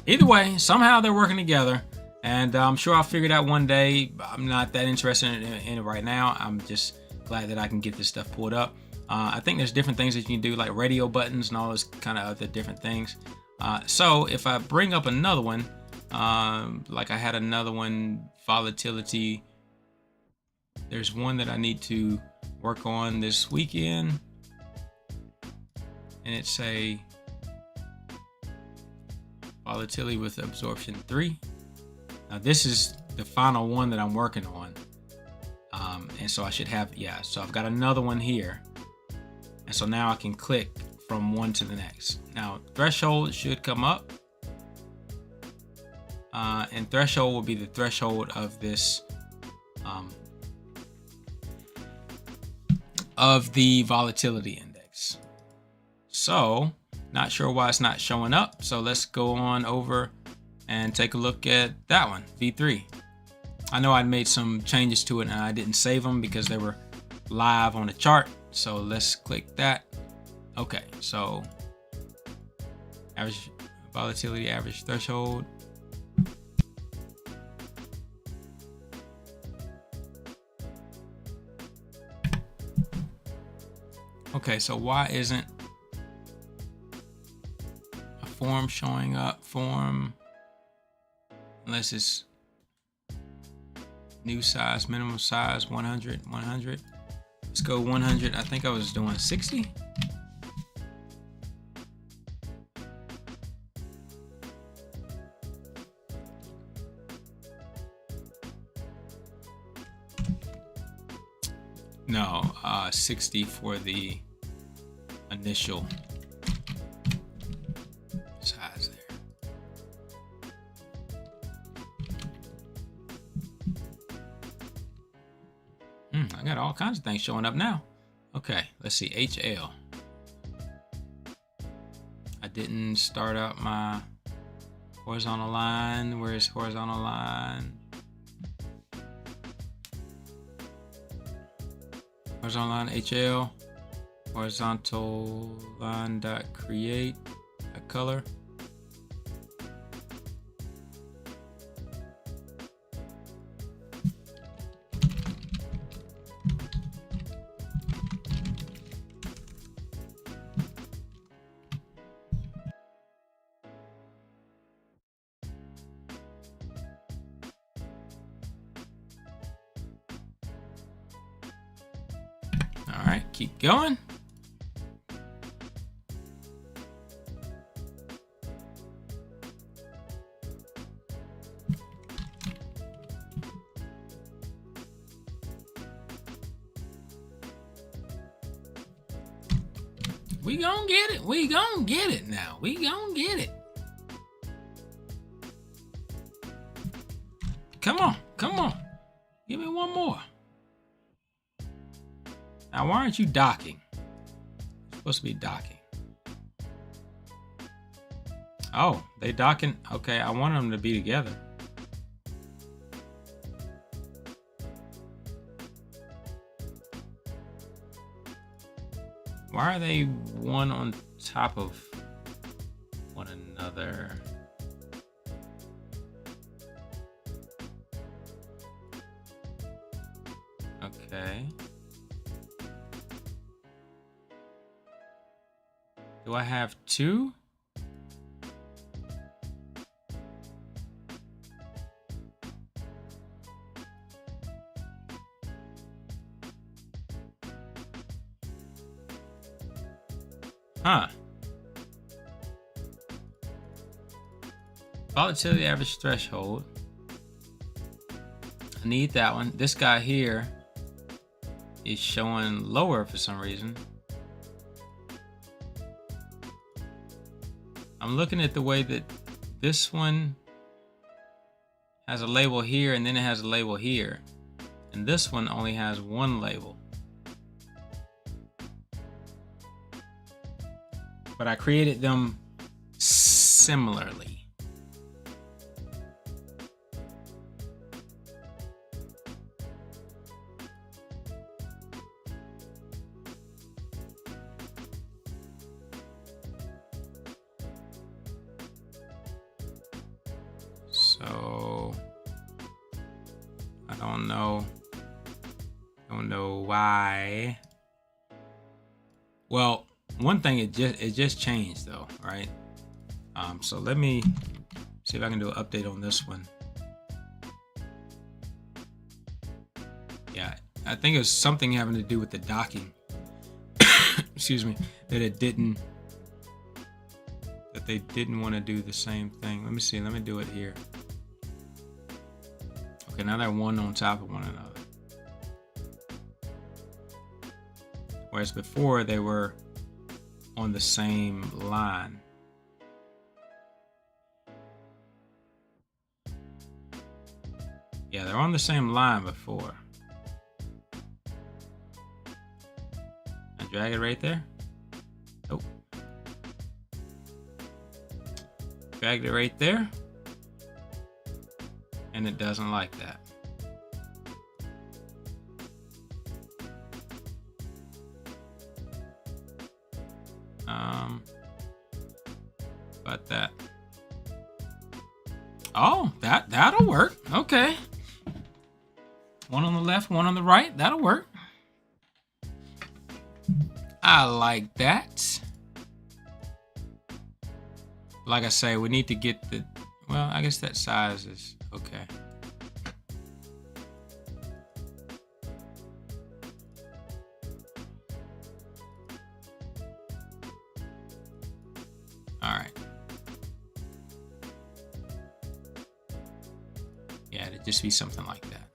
Either way, somehow they're working together, and I'm sure I'll figure it out one day. I'm not that interested in it right now. I'm just glad that I can get this stuff pulled up. I think there's different things that you can do, like radio buttons and all those kind of other different things. So if I bring up another one, like I had another one, volatility. There's one that I need to work on this weekend, and it's a volatility with absorption 3. Now this is the final one that I'm working on, and so I should have, yeah, so I've got another one here, and so now I can click from one to the next. Now threshold should come up, and threshold will be the threshold of this of the volatility index. So not sure why it's not showing up, so let's go on over and take a look at that one, V3. I know I'd made some changes to it and I didn't save them because they were live on the chart, so let's click that. Okay, so average volatility, average threshold. Okay, so why isn't a form showing up? Form, unless it's new size, minimum size, 100, 100. Let's go 100. I think I was doing 60. No, 60 for the initial size there. I got all kinds of things showing up now. Okay, let's see, HL. I didn't start up my horizontal line. Where's horizontal line? Horizontal line HL, horizontal line dot create a color. All right, keep going. We gonna get it. We gonna get it now. We gonna get it. Come on, come on. Give me one more. Now, why aren't you docking? You're supposed to be docking. Oh, they docking. Okay, I want them to be together. Why are they one on top of one another? Okay. Do I have two? Huh. Volatility average threshold. I need that one. This guy here is showing lower for some reason. I'm looking at the way that this one has a label here and then it has a label here. And this one only has one label. But I created them similarly. So I don't know why. Well, one thing it just changed though, right? So let me see if I can do an update on this one. Yeah, I think it was something having to do with the docking. Excuse me, that they didn't want to do the same thing. Let me see. Let me do it here. Okay, now they're one on top of one another. Whereas before they were on the same line. Yeah, they're on the same line before. I drag it right there. Nope. Dragged it right there. And it doesn't like that. But that. Oh, that'll work. Okay. One on the left, one on the right. That'll work. I like that. Like I say, we need to get the, well, I guess that size is okay. All right. Yeah, it'd just be something like that.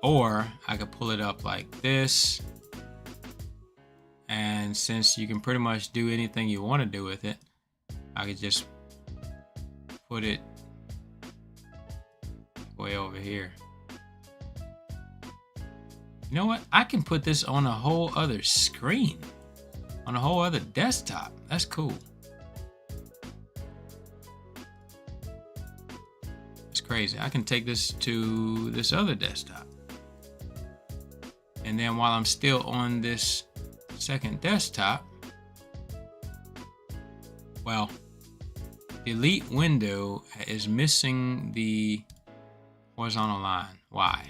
Or I could pull it up like this. And since you can pretty much do anything you want to do with it, I could just put it way over here. You know what? I can put this on a whole other screen, on a whole other desktop. That's cool. It's crazy. I can take this to this other desktop. And then while I'm still on this second desktop, well, delete window is missing the horizontal line. Why?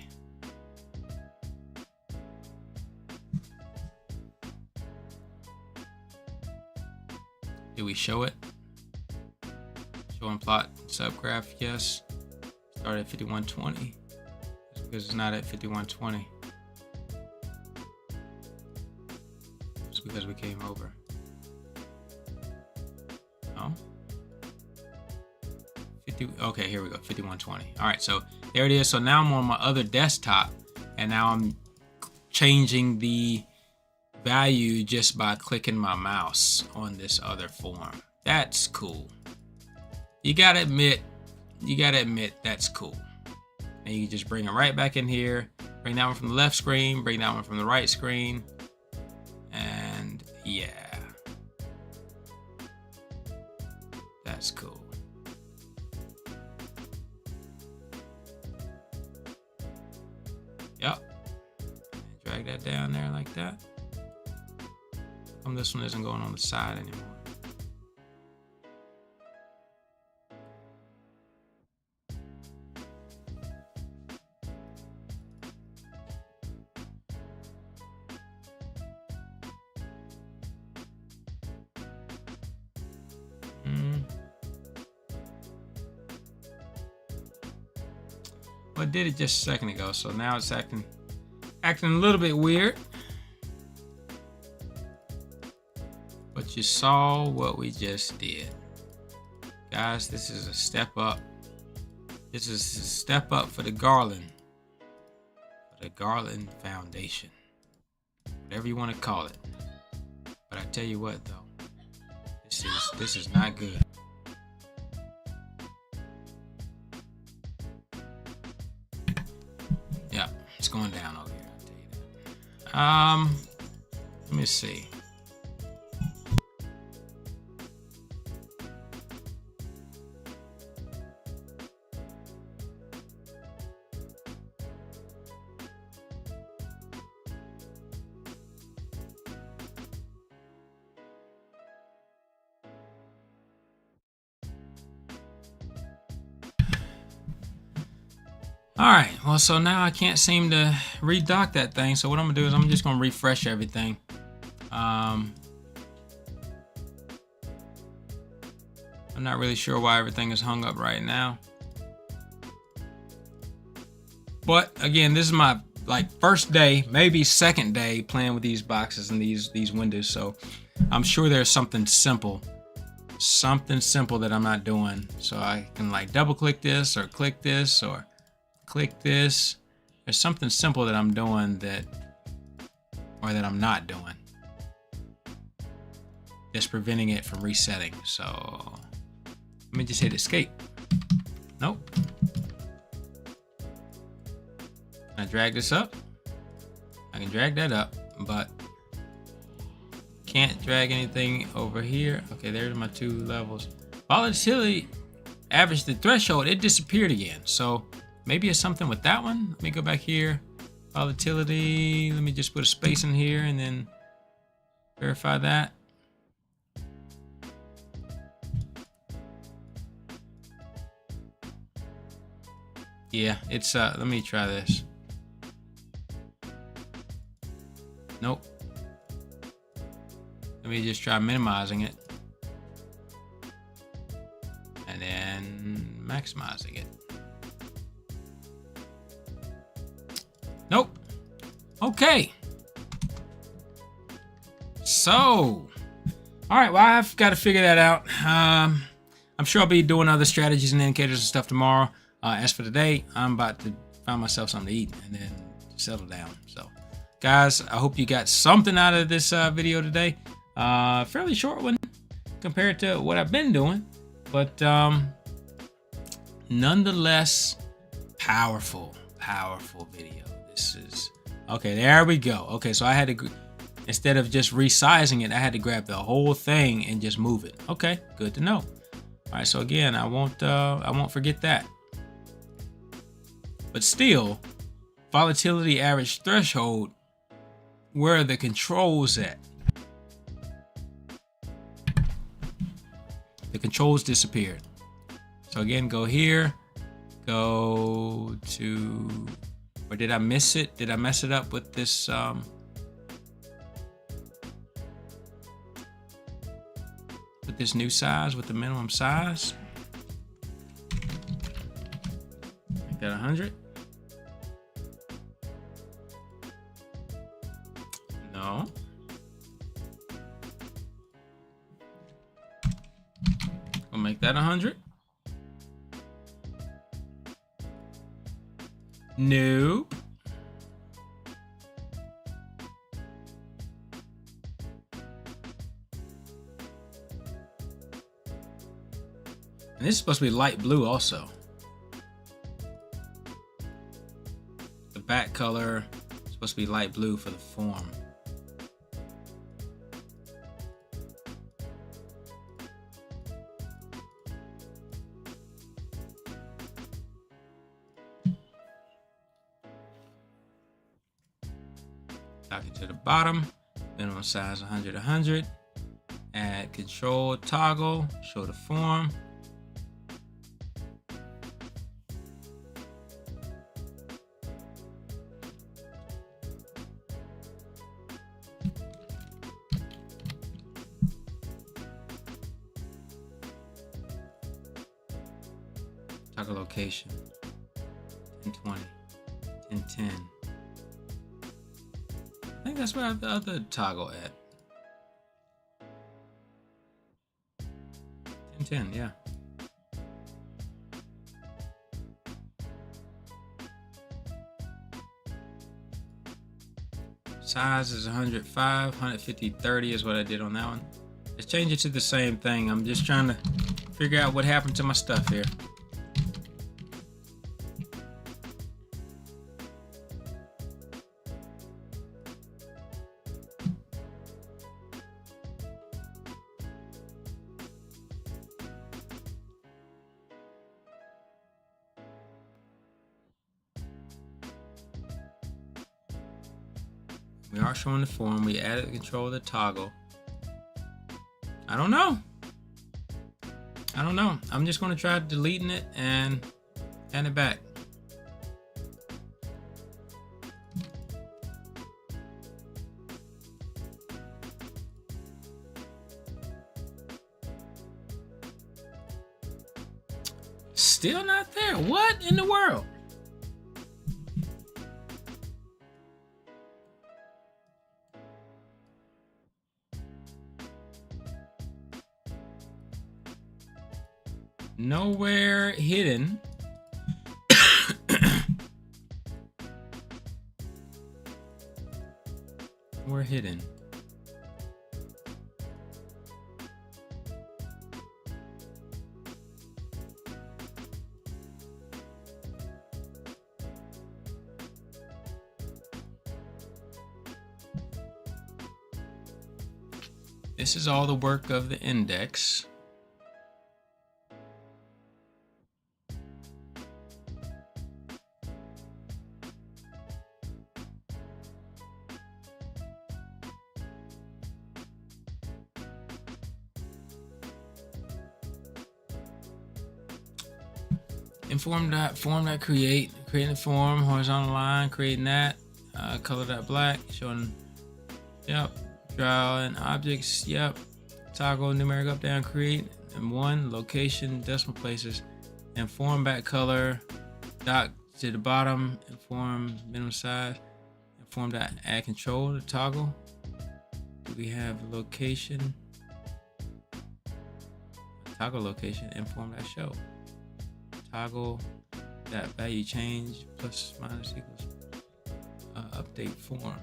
Did we show it? Show and plot subgraph, yes. Start at 5120. That's because it's not at 5120. It's because we came over. No. 50. Okay, here we go. 5120. All right, so there it is. So now I'm on my other desktop, and now I'm changing the value just by clicking my mouse on this other form. That's cool. You gotta admit that's cool. And you can just bring it right back in here. Bring that one from the left screen, bring that one from the right screen. And yeah. That's cool. Yep. Drag that down there like that. come this one isn't going on the side anymore? Well, it did it just a second ago, so now it's acting a little bit weird. But you saw what we just did. Guys, this is a step up. This is a step up for the Garland. For the Garland Foundation. Whatever you want to call it. But I tell you what though. This is not good. Yeah, it's going down over here, I'll tell you that. Let me see. All right, well, so now I can't seem to redock that thing. So what I'm gonna do is I'm just gonna refresh everything. I'm not really sure why everything is hung up right now. But again, this is my first day, maybe second day playing with these boxes and these windows. So I'm sure there's something simple that I'm not doing. So I can double click this or click this or click this. There's something simple that I'm doing that I'm not doing that's preventing it from resetting. So let me just hit escape. Nope. Can I drag this up? I can drag that up, but can't drag anything over here. Okay, there's my two levels. Volatility averaged the threshold, it disappeared again. So maybe it's something with that one. Let me go back here. Volatility. Let me just put a space in here and then verify that. Yeah, it's let me try this. Nope. Let me just try minimizing it. And then maximizing it. Nope. Okay. So, all right. Well, I've got to figure that out. I'm sure I'll be doing other strategies and indicators and stuff tomorrow. As for today, I'm about to find myself something to eat and then settle down. So, guys, I hope you got something out of this video today. Fairly short one compared to what I've been doing, but nonetheless, powerful video. This is okay. There we go. Okay, so I had to, instead of just resizing it, I had to grab the whole thing and just move it. Okay, good to know. All right, so again, I won't forget that. But still, volatility average threshold, where are the controls at? The controls disappeared. So again, go here, go to, or did I miss it? Did I mess it up with this? With this new size, with the minimum size? Make that 100. No. We'll make that 100. No. And this is supposed to be light blue also. The back color is supposed to be light blue for the form. Dock it to the bottom. minimum size 100, 100. Add control toggle, show the form. Toggle location 1020, 1010. I think that's where I have the other toggle at. 1010, yeah. Size is 105, 150, 30 is what I did on that one. Let's change it to the same thing. I'm just trying to figure out what happened to my stuff here. We are showing the form. We added the control of the toggle. I don't know. I'm just going to try deleting it and add it back. Still not there. What in the world? Nowhere hidden. Nowhere hidden. This is all the work of the index. Form.creating the form, horizontal line, creating that, color.black, showing, yep, drawing objects, yep, toggle numeric up, down, create, and 1, location, decimal places, and form back color, dot to the bottom, and form minimum size, and form dot add control to toggle. Do we have location, toggle location, and form dot show. Toggle that value change plus minus equals update form.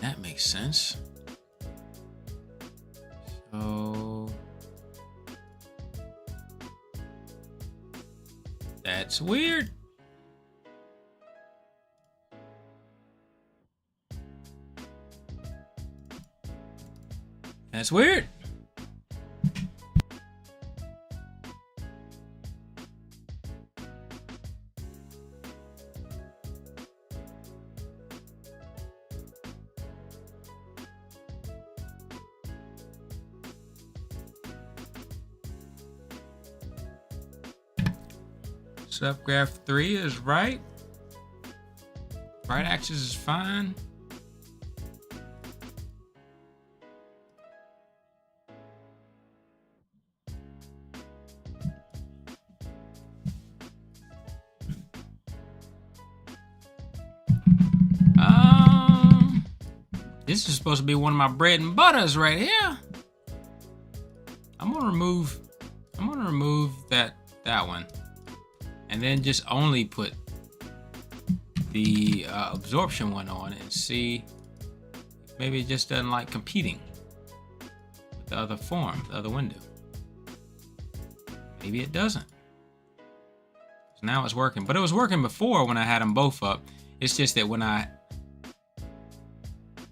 That makes sense. So that's weird. That's weird. Subgraph 3 is right. Right axis is fine. This is supposed to be one of my bread and butters right here. I'm gonna remove that one, and then just only put the absorption one on and see. Maybe it just doesn't like competing with the other form, the other window. Maybe it doesn't. So now it's working, but it was working before when I had them both up. It's just that when I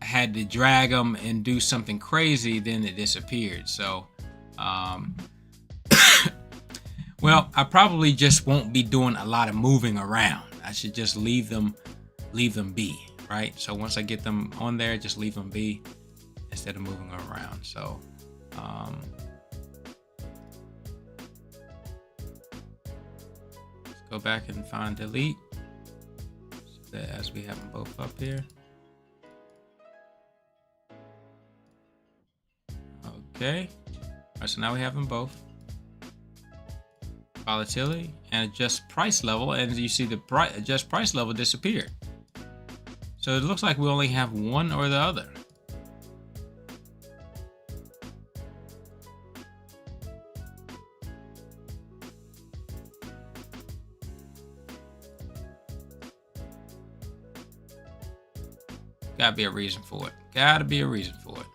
had to drag them and do something crazy, then it disappeared. So Well, I probably just won't be doing a lot of moving around. I should just leave them be, right? So once I get them on there, just leave them be instead of moving around. So let's go back and find delete, so that as we have them both up here. Okay, all right, so now we have them both. Volatility and adjust price level, and you see the adjust price level disappeared. So it looks like we only have one or the other. Gotta be a reason for it. Gotta be a reason for it.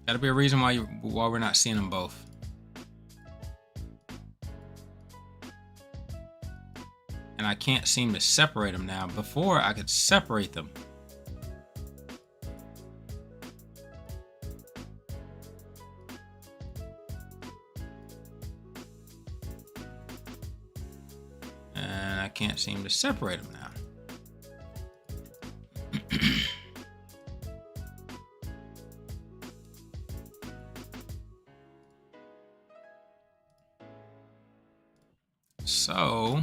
Gotta be a reason why we're not seeing them both. And I can't seem to separate them now. Before I could separate them. And I can't seem to separate them now. So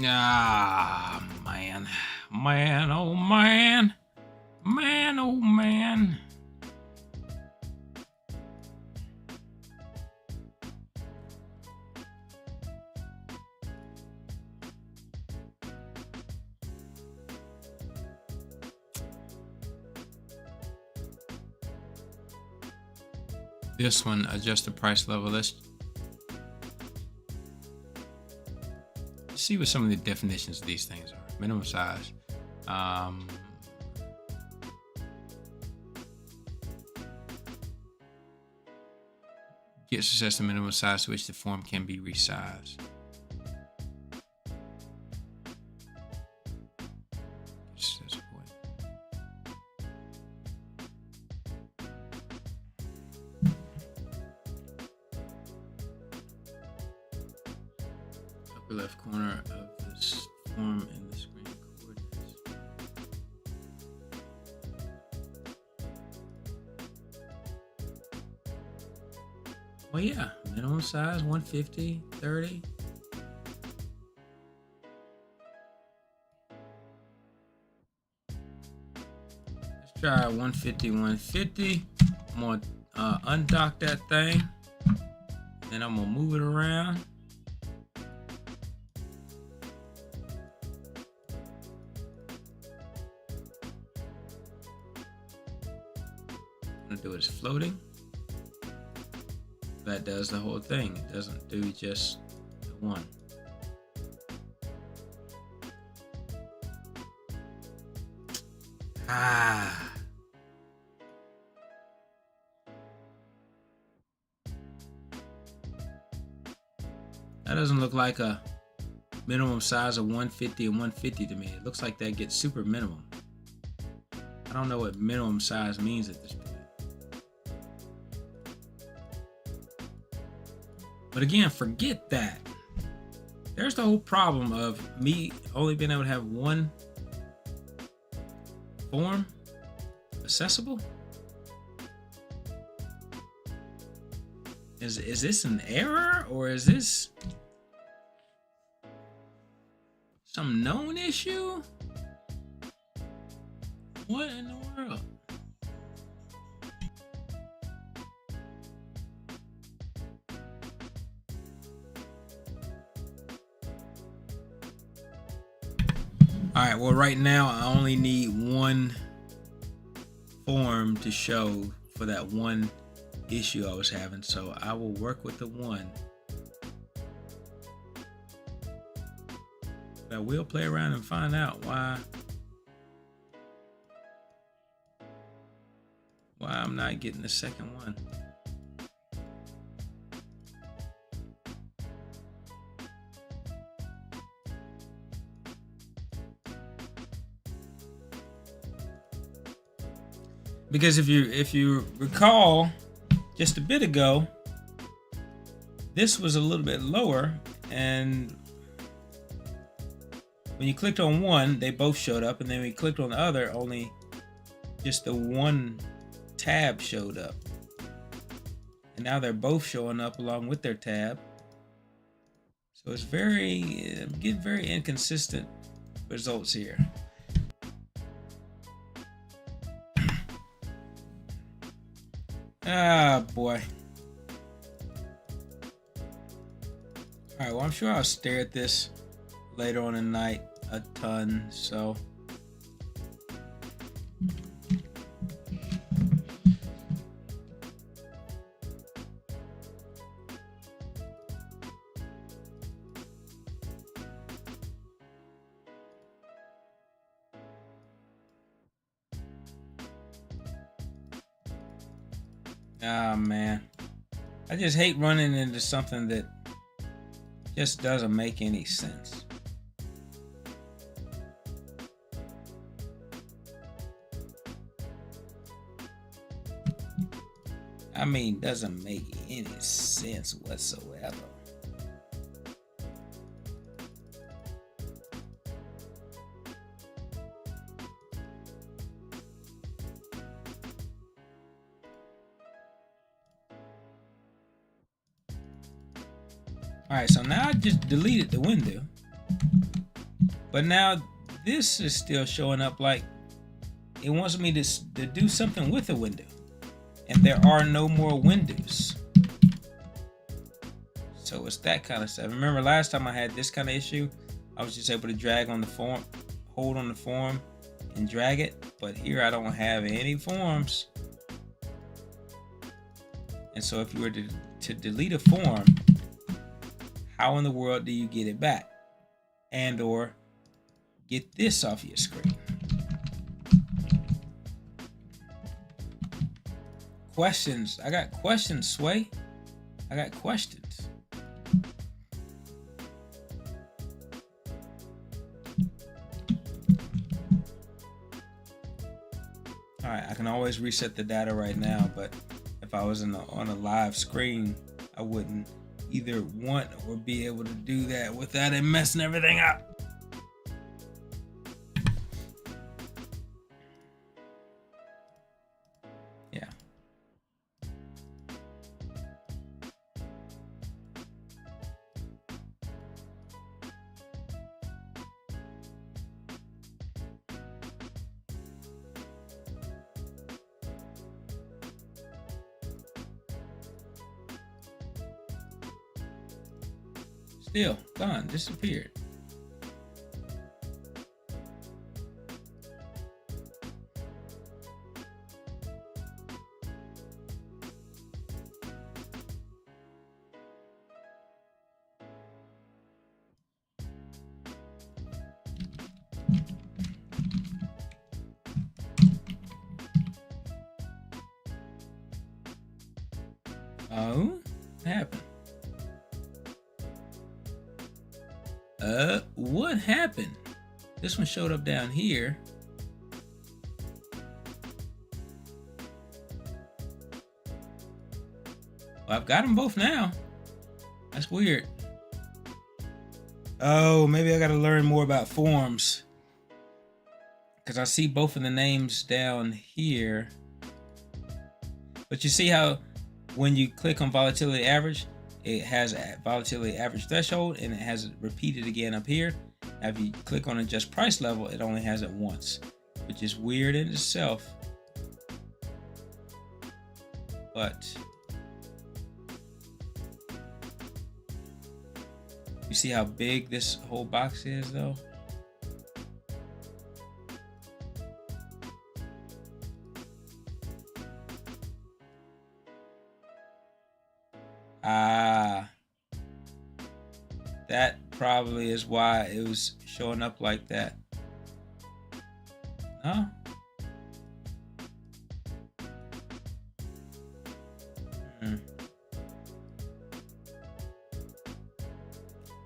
ah, man, oh man, oh man. This one, adjust the price level. Let's see what some of the definitions of these things are. Minimum size. Get success the minimum size to which the form can be resized. Upper left corner of this form in the screen coordinates. Well, yeah, minimum size 150, 30. Let's try 150, 150. I'm gonna undock that thing. Then I'm gonna move it around. Do it as floating. That does the whole thing. It doesn't do just the one. That doesn't look like a minimum size of 150 and 150 to me. It looks like that gets super minimum. I don't know what minimum size means at this point. But again, forget that. There's the whole problem of me only being able to have one form accessible. Is this an error, or is this some known issue? What in the world? All right, well, right now I only need one form to show for that one issue I was having. So I will work with the 1. But I will play around and find out why I'm not getting the second one. Because if you recall, just a bit ago, this was a little bit lower, and when you clicked on one, they both showed up, and then when you clicked on the other, only just the one tab showed up. And now they're both showing up along with their tab. So it's getting very inconsistent results here. Ah, boy. Alright, well, I'm sure I'll stare at this later on in the night a ton, so. Ah, man. I just hate running into something that just doesn't make any sense. I mean, doesn't make any sense whatsoever. Alright, so now I just deleted the window. But now this is still showing up like it wants me to do something with the window. And there are no more windows. So it's that kind of stuff. Remember last time I had this kind of issue? I was just able to drag on the form, hold on the form, and drag it. But here I don't have any forms. And so if you were to delete a form, how in the world do you get it back? And or get this off your screen? Questions. I got questions, Sway. I got questions. Alright, I can always reset the data right now, but if I was on a live screen, I wouldn't either want or be able to do that without it messing everything up. Yeah. Still gone, disappeared. Oh, what happened? What happened? This one showed up down here. Well, I've got them both now. That's weird. Oh, maybe I gotta learn more about forms. Because I see both of the names down here. But you see how when you click on volatility average, it has a volatility average threshold and it has it repeated again up here. Now if you click on adjust price level, it only has it once, which is weird in itself. But you see how big this whole box is though? Ah, that probably is why it was showing up like that. No?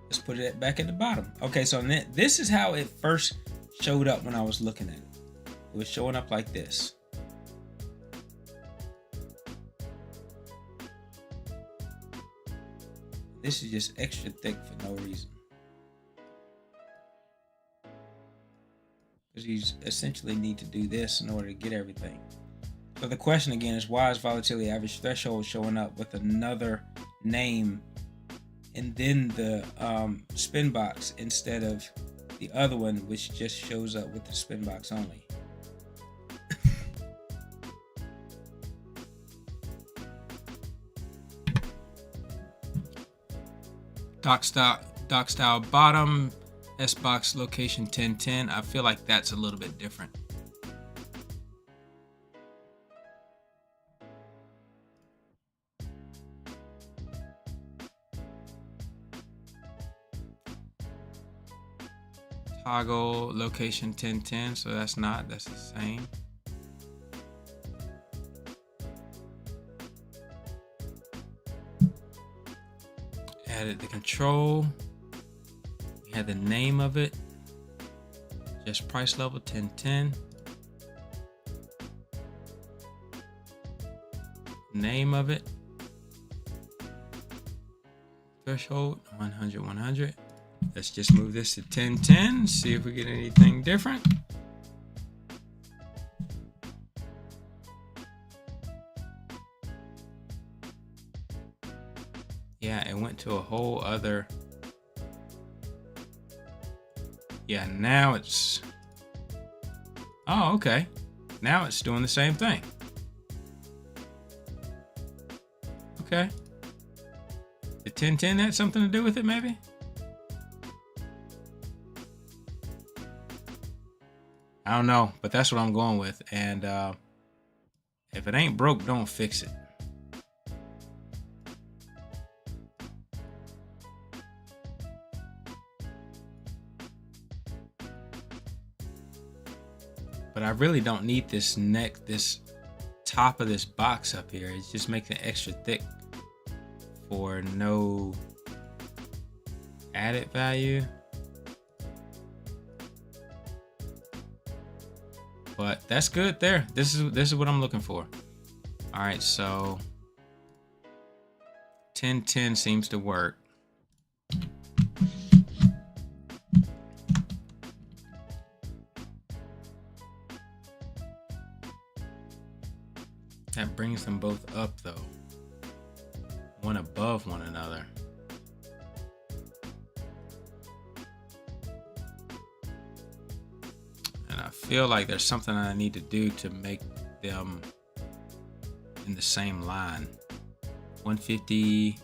Let's put it back at the bottom. Okay, so this is how it first showed up when I was looking at it. It was showing up like this. This is just extra thick for no reason. Because you essentially need to do this in order to get everything. So the question again is, why is volatility average threshold showing up with another name and then the spin box instead of the other one, which just shows up with the spin box only? Doc style bottom, S box location 1010. I feel like that's a little bit different. Toggle location 1010, so that's the same. Added the control. We had the name of it. Just price level 1010. Name of it. Threshold 100 100. Let's just move this to 1010. See if we get anything different. Yeah, it went to a whole other. Yeah, now it's. Oh, okay. Now it's doing the same thing. Okay. Did 1010 had something to do with it, maybe? I don't know, but that's what I'm going with. And if it ain't broke, don't fix it. But I really don't need this top of this box up here. It's just making it extra thick for no added value. But that's good there. This is what I'm looking for. All right, so 1010 seems to work. That brings them both up though. One above one another. And I feel like there's something I need to do to make them in the same line. 150,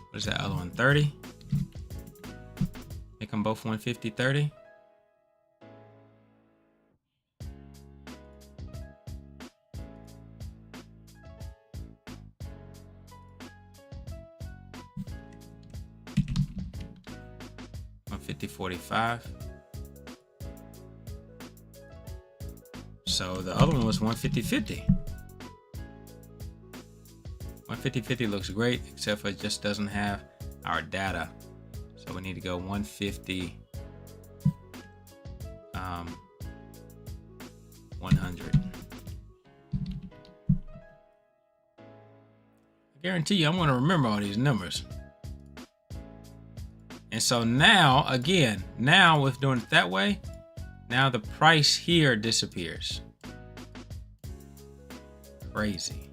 what is that other one, 30? Make them both 150, 30. $150.45. So the other one was $150.50. $150.50 looks great, except for it just doesn't have our data. So we need to go 150, 100. I guarantee you I'm going to remember all these numbers. And so now, again, now with doing it that way, now the price here disappears. Crazy.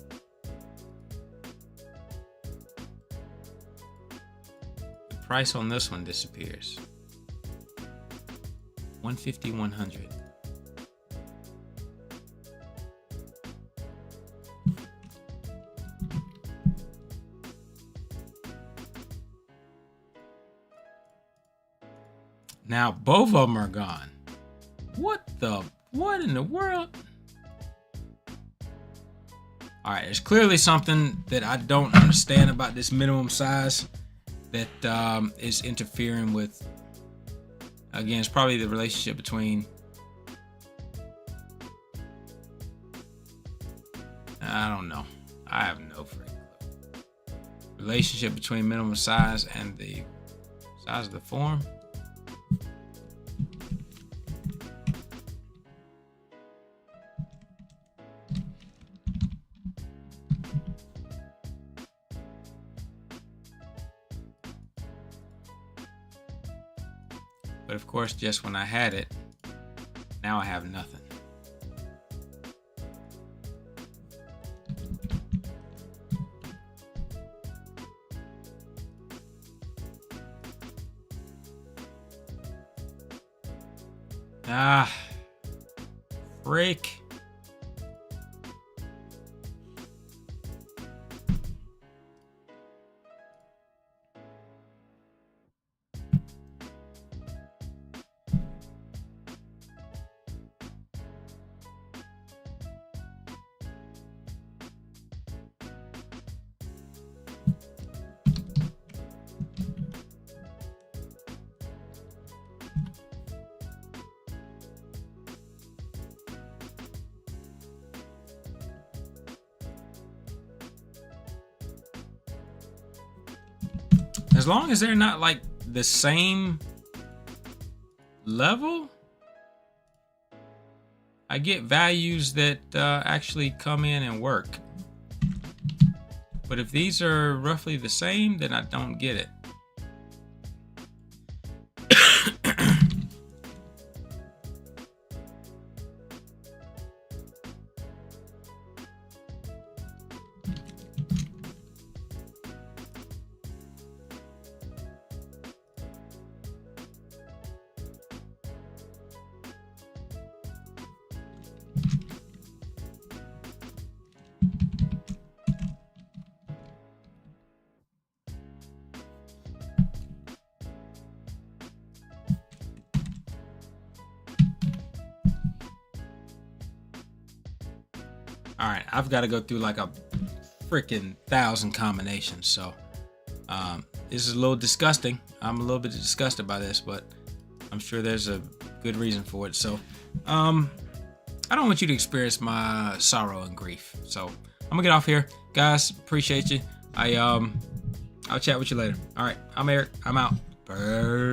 The price on this one disappears. 150, 100. Now both of them are gone. What in the world? All right, there's clearly something that I don't understand about this minimum size that is interfering with, again, it's probably the relationship between, I don't know. I have no freaking clue. Relationship between minimum size and the size of the form. But of course, just when I had it, now I have nothing. Ah, freak. As long as they're not like the same level, I get values that actually come in and work. But if these are roughly the same, then I don't get it. All right, I've got to go through like a freaking 1,000 combinations. So this is a little disgusting. I'm a little bit disgusted by this, but I'm sure there's a good reason for it. So I don't want you to experience my sorrow and grief. So I'm gonna get off here, guys. Appreciate you. I'll chat with you later. All right, I'm Eric. I'm out. Bye.